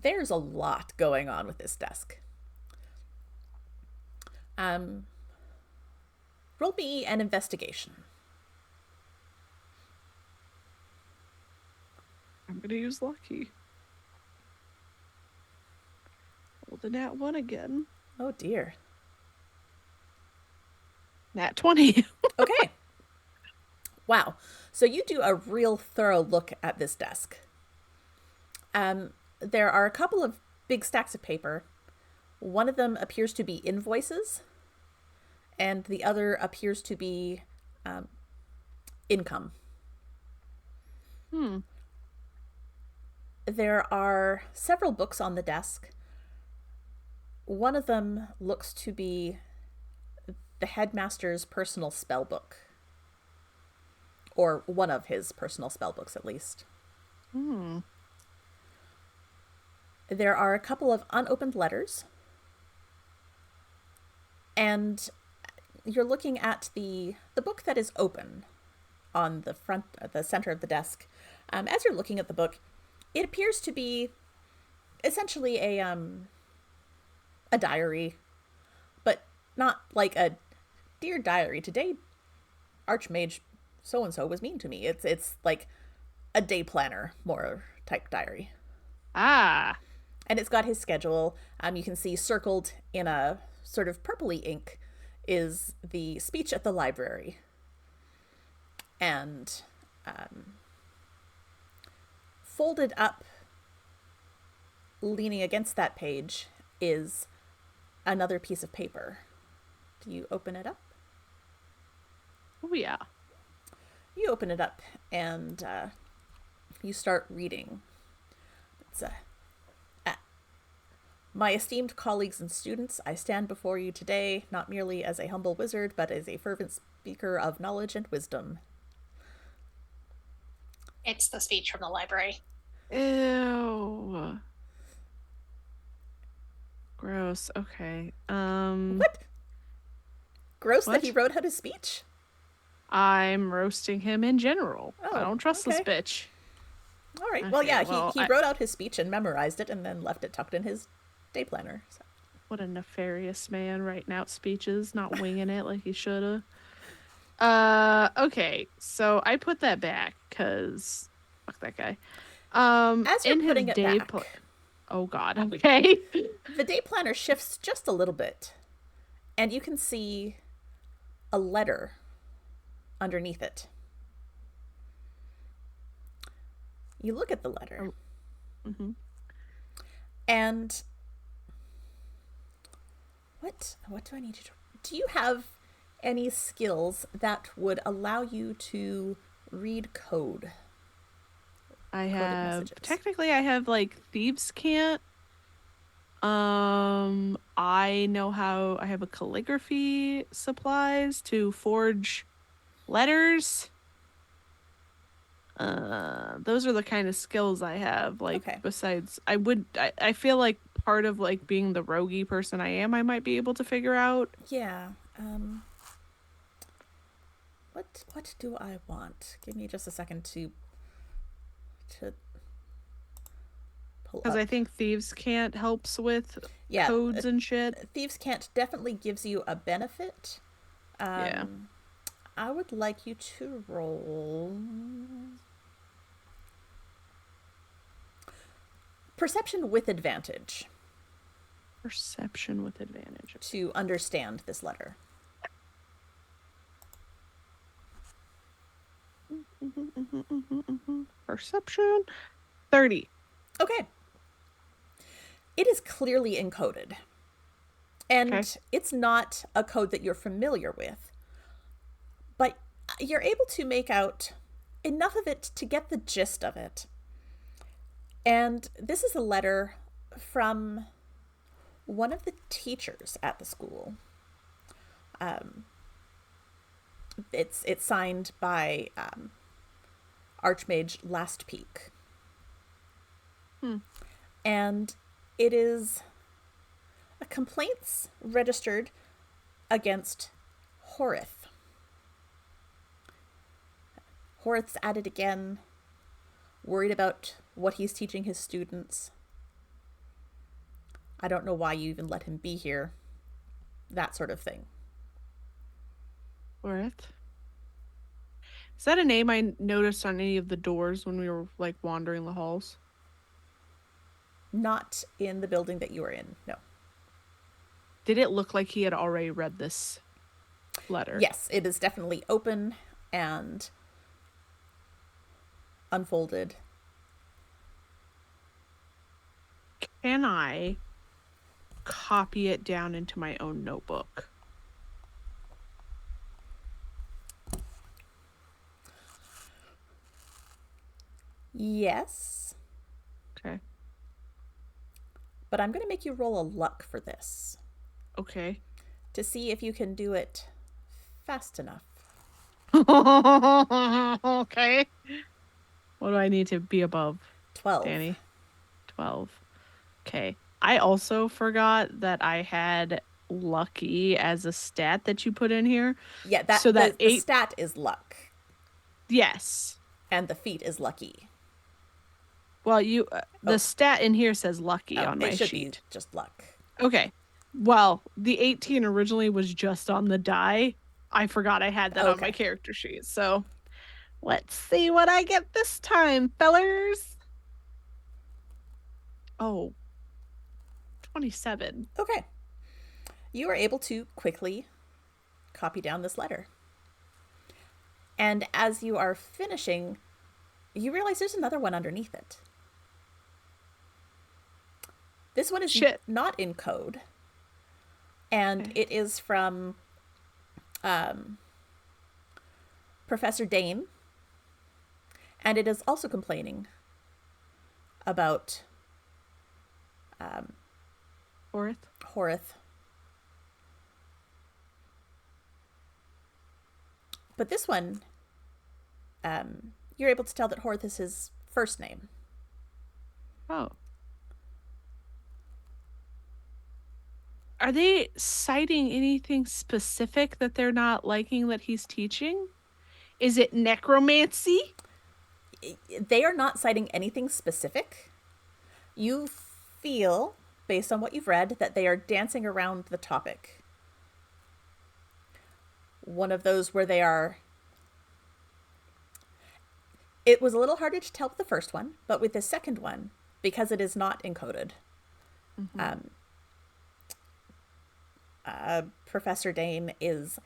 There's a lot going on with this desk. Roll me an investigation. I'm gonna use lucky. Roll the nat 1 again. Oh dear. Nat 20. Okay. Wow. So you do a real thorough look at this desk. There are a couple of big stacks of paper. One of them appears to be invoices, and the other appears to be income. There are several books on the desk. One of them looks to be the headmaster's personal spell book, or one of his personal spell books at least. There are a couple of unopened letters, and you're looking at the book that is open on the front, the center of the desk. As you're looking at the book, it appears to be essentially a diary, but not like a dear diary. Today, Archmage so and so was mean to me. It's like a day planner, more type diary. Ah. And it's got his schedule. You can see circled in a sort of purpley ink is the speech at the library. And folded up, leaning against that page, is another piece of paper. Do you open it up? Oh, yeah. You open it up and you start reading. It's my esteemed colleagues and students, I stand before you today not merely as a humble wizard, but as a fervent speaker of knowledge and wisdom. It's the speech from the library. Ew. Gross. Okay. What? Gross What? that he wrote out his speech? I'm roasting him in general. I Oh, don't trust this okay. bitch. All right. Well, Okay, yeah, well, he wrote out his speech and memorized it and then left it tucked in his day planner. So. What a nefarious man writing out speeches, not winging it like he shoulda. Okay, so I put that back because fuck that guy. As you're in his putting it day back, oh god, okay. the day planner shifts just a little bit, and you can see a letter underneath it. You look at the letter, and what do I need you to? Do you have any skills that would allow you to read code? I Coded have messages. technically I have like thieves can't. I know how I have a calligraphy supplies to forge letters. Those are the kind of skills I have. Like Okay. besides I feel like part of like being the roguey person I am, I might be able to figure out. Yeah. What do I want? Give me just a second to pull Because up. I think thieves can't helps with Yeah, codes and shit. Thieves' Cant definitely gives you a benefit. Yeah. I would like you to roll perception with advantage Perception with advantage. to understand this letter. Perception 30. Okay. It is clearly encoded. And Okay. it's not a code that you're familiar with. But you're able to make out enough of it to get the gist of it. And this is a letter from one of the teachers at the school. It's signed by Archmage Last Peak. And it is a complaints registered against Horith. Horith's at it again, worried about what he's teaching his students. I don't know why you even let him be here. That sort of thing. Worth? Is that a name I noticed on any of the doors when we were like wandering the halls? Not in the building that you were in, no. Did it look like he had already read this letter? Yes, it is definitely open and unfolded. Can I copy it down into my own notebook? Yes, Okay. but I'm going to make you roll a luck for this Okay. to see if you can do it fast enough. Okay. What do I need to be above, 12. Danny? 12. Okay. I also forgot that I had lucky as a stat that you put in here. Yeah, that, So that the eight- stat is luck, Yes. and the feat is lucky. Well, the Oh. stat in here says lucky Oh, on my it should sheet. be just luck. Okay. Well, the 18 originally was just on the die. I forgot I had that on my Okay. character sheet. So let's see what I get this time, fellers. Oh, 27. Okay. You are able to quickly copy down this letter. And as you are finishing, you realize there's another one underneath it. This one is Shit. not in code. And Okay. it is from Professor Dane. And it is also complaining about Fourth. Horith. But this one, you're able to tell that Horith is his first name. Oh. Are they citing anything specific that they're not liking that he's teaching? Is it necromancy? They are not citing anything specific. You feel, based on what you've read, that they are dancing around the topic. One of those where they are... It was a little harder to tell with the first one, but with the second one, because it is not encoded, Professor Dane is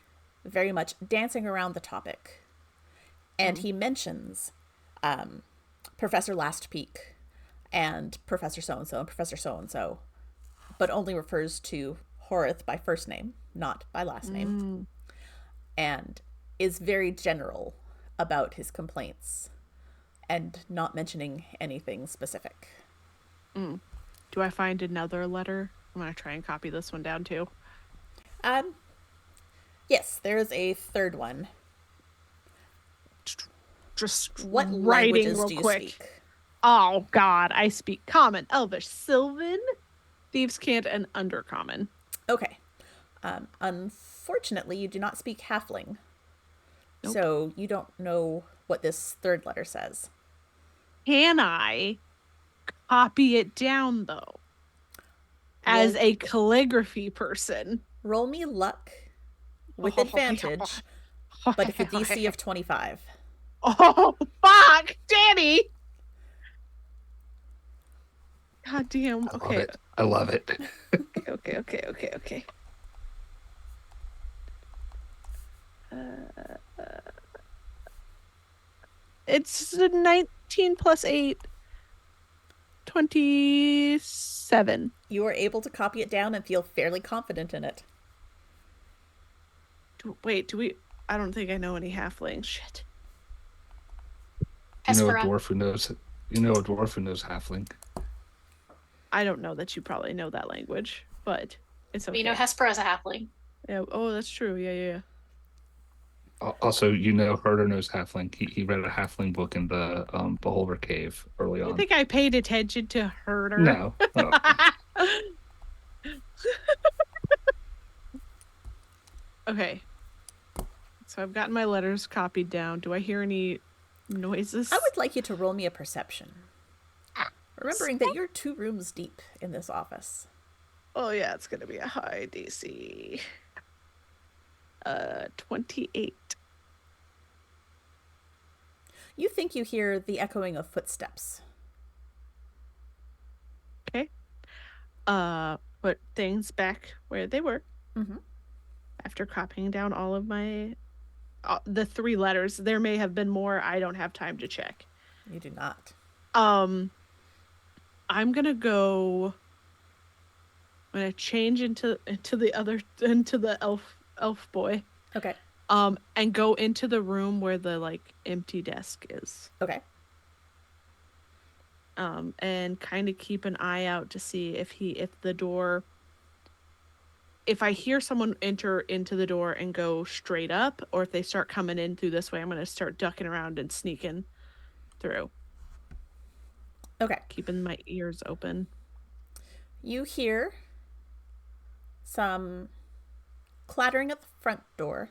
very much dancing around the topic. And he mentions Professor Last Peak and Professor so-and-so and Professor so-and-so, but only refers to Horith by first name, not by last name, and is very general about his complaints and not mentioning anything specific. Do I find another letter? I'm going to try and copy this one down too. Yes, there is a third one. Just What writing languages real do you quick. speak? Oh God, I speak Common, Elvish, Sylvan, Thieves' Cant, and Undercommon. Okay. Unfortunately, you do not speak Halfling. Nope. So you don't know what this third letter says. Can I copy it down though? As a calligraphy person. Roll me luck with advantage, but if a DC of 25. Oh fuck, Danny! God damn. I love Okay. it. I love it. Okay. It's 19 plus 8. 27. You are able to copy it down and feel fairly confident in it. Wait, do we... I don't think I know any halflings. Shit. You know a Hespera. dwarf who knows You know a dwarf who knows halfling. I don't know that you probably know that language, but it's okay. You know, Hesper is a halfling. Yeah. Oh, that's true. Yeah. Also, you know Herder knows halfling. He read a halfling book in the Beholder Cave early I on. think I paid attention to Herder. No. Oh. Okay. So I've gotten my letters copied down. Do I hear any noises? I would like you to roll me a perception. Remembering that you're 2 rooms deep in this office. Oh yeah, it's gonna be a high DC. 28. You think you hear the echoing of footsteps. Okay. Put things back where they were. Mm-hmm. After copying down all of my the 3 letters. There may have been more. I don't have time to check. You do not. I'm gonna change into the elf boy. Okay. And go into the room where the like empty desk is. Okay. And kind of keep an eye out to see if I hear someone enter into the door and go straight up, or if they start coming in through this way, I'm gonna start ducking around and sneaking through. Okay. Keeping my ears open. You hear some clattering at the front door.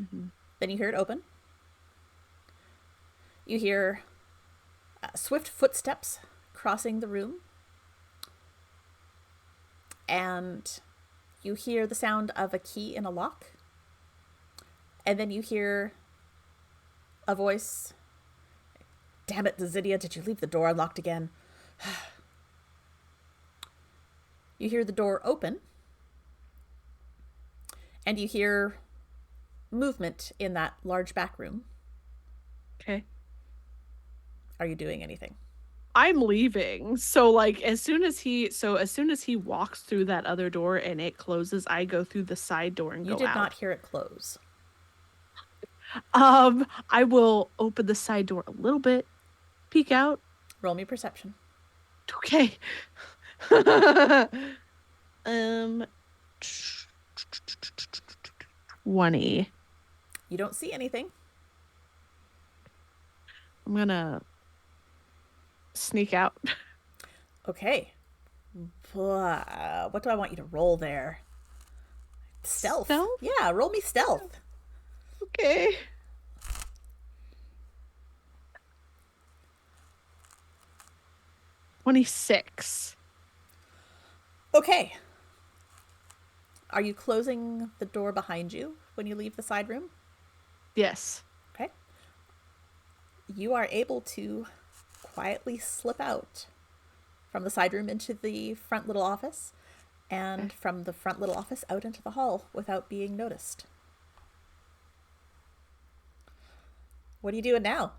Mm-hmm. Then you hear it open. You hear swift footsteps crossing the room. And you hear the sound of a key in a lock. And then you hear a voice. Damn it, Zydia, did you leave the door unlocked again? You hear the door open. And you hear movement in that large back room. Okay. Are you doing anything? I'm leaving. So like as soon as he walks through that other door and it closes, I go through the side door and You go did out. not hear it close. I will open the side door a little bit, peek out. Roll me perception. Okay. 20. You don't see anything. I'm gonna sneak out. Okay. What do I want you to roll there? Stealth. Stealth? Yeah, roll me stealth. Okay. $26. Okay. Are you closing the door behind you when you leave the side room? Yes. Okay. You are able to quietly slip out from the side room into the front little office, and from the front little office out into the hall without being noticed. What are you doing now?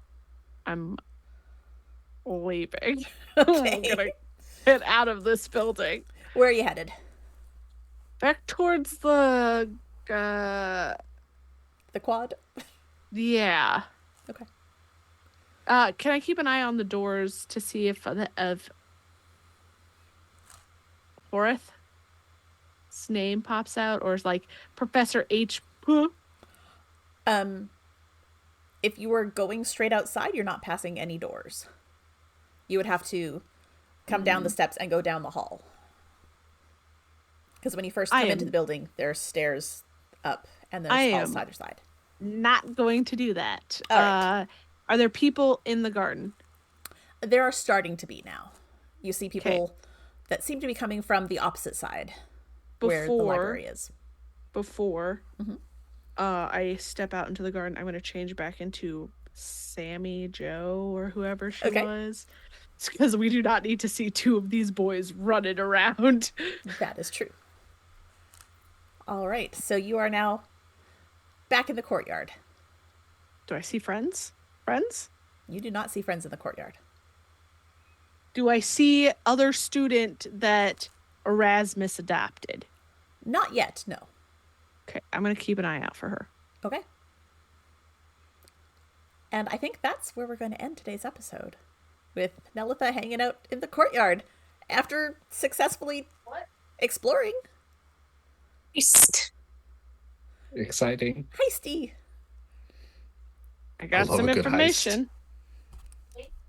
I'm leaving. Okay. I'm gonna get out of this building. Where are you headed? Back towards the The quad? yeah. Okay. Can I keep an eye on the doors to see if Horath's name pops out, or is like Professor H? If you were going straight outside, you're not passing any doors. You would have to come down the steps and go down the hall. Because when you first come into the building, there's stairs up and there's halls side to side. Not going to do that. All right. Are there people in the garden? There are starting to be now. You see people that seem to be coming from the opposite side where the library is. Before I step out into the garden, I'm going to change back into Sammy Joe or whoever she was. It's because we do not need to see 2 of these boys running around. That is true. All right. So you are now back in the courtyard. Do I see friends? Friends? You do not see friends in the courtyard. Do I see other student that Erasmus adopted? Not yet, no. Okay, I'm going to keep an eye out for her. Okay. And I think that's where we're going to end today's episode. with Nelitha hanging out in the courtyard after successfully exploring. East. Exciting. Heisty. I got love some a good heist. information.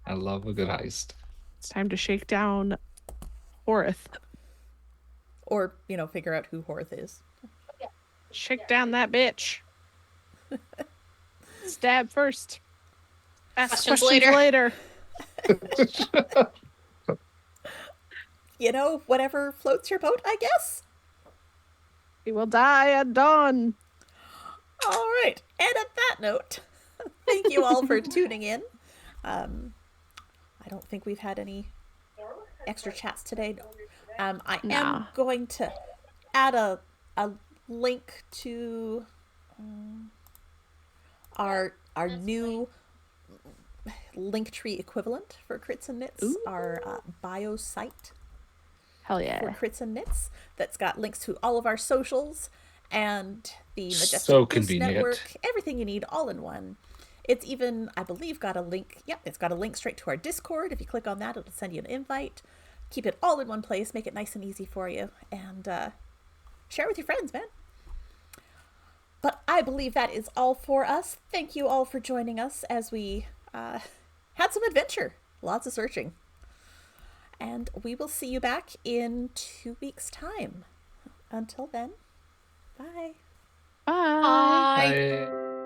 I love a good heist. It's time to shake down Horith. Or, figure out who Horth is. Shake down that bitch. Stab first. Ask Questions questions later. Whatever floats your boat, I guess. We will die at dawn. All right. And at that note, thank you all for tuning in. I don't think we've had any extra chats today. I am going to add a link to our new Linktree equivalent for Crits and Knits, our bio site Hell for yeah. Crits and Knits that's got links to all of our socials and the Majestic So Goose convenient. Network, everything you need all in one. It's even, I believe, got a link. Yep, it's got a link straight to our Discord. If you click on that, it'll send you an invite. Keep it all in one place, make it nice and easy for you, and share with your friends, man. But I believe that is all for us. Thank you all for joining us as we had some adventure, lots of searching. And we will see you back in 2 weeks' time. Until then, bye. Bye. Bye. Bye.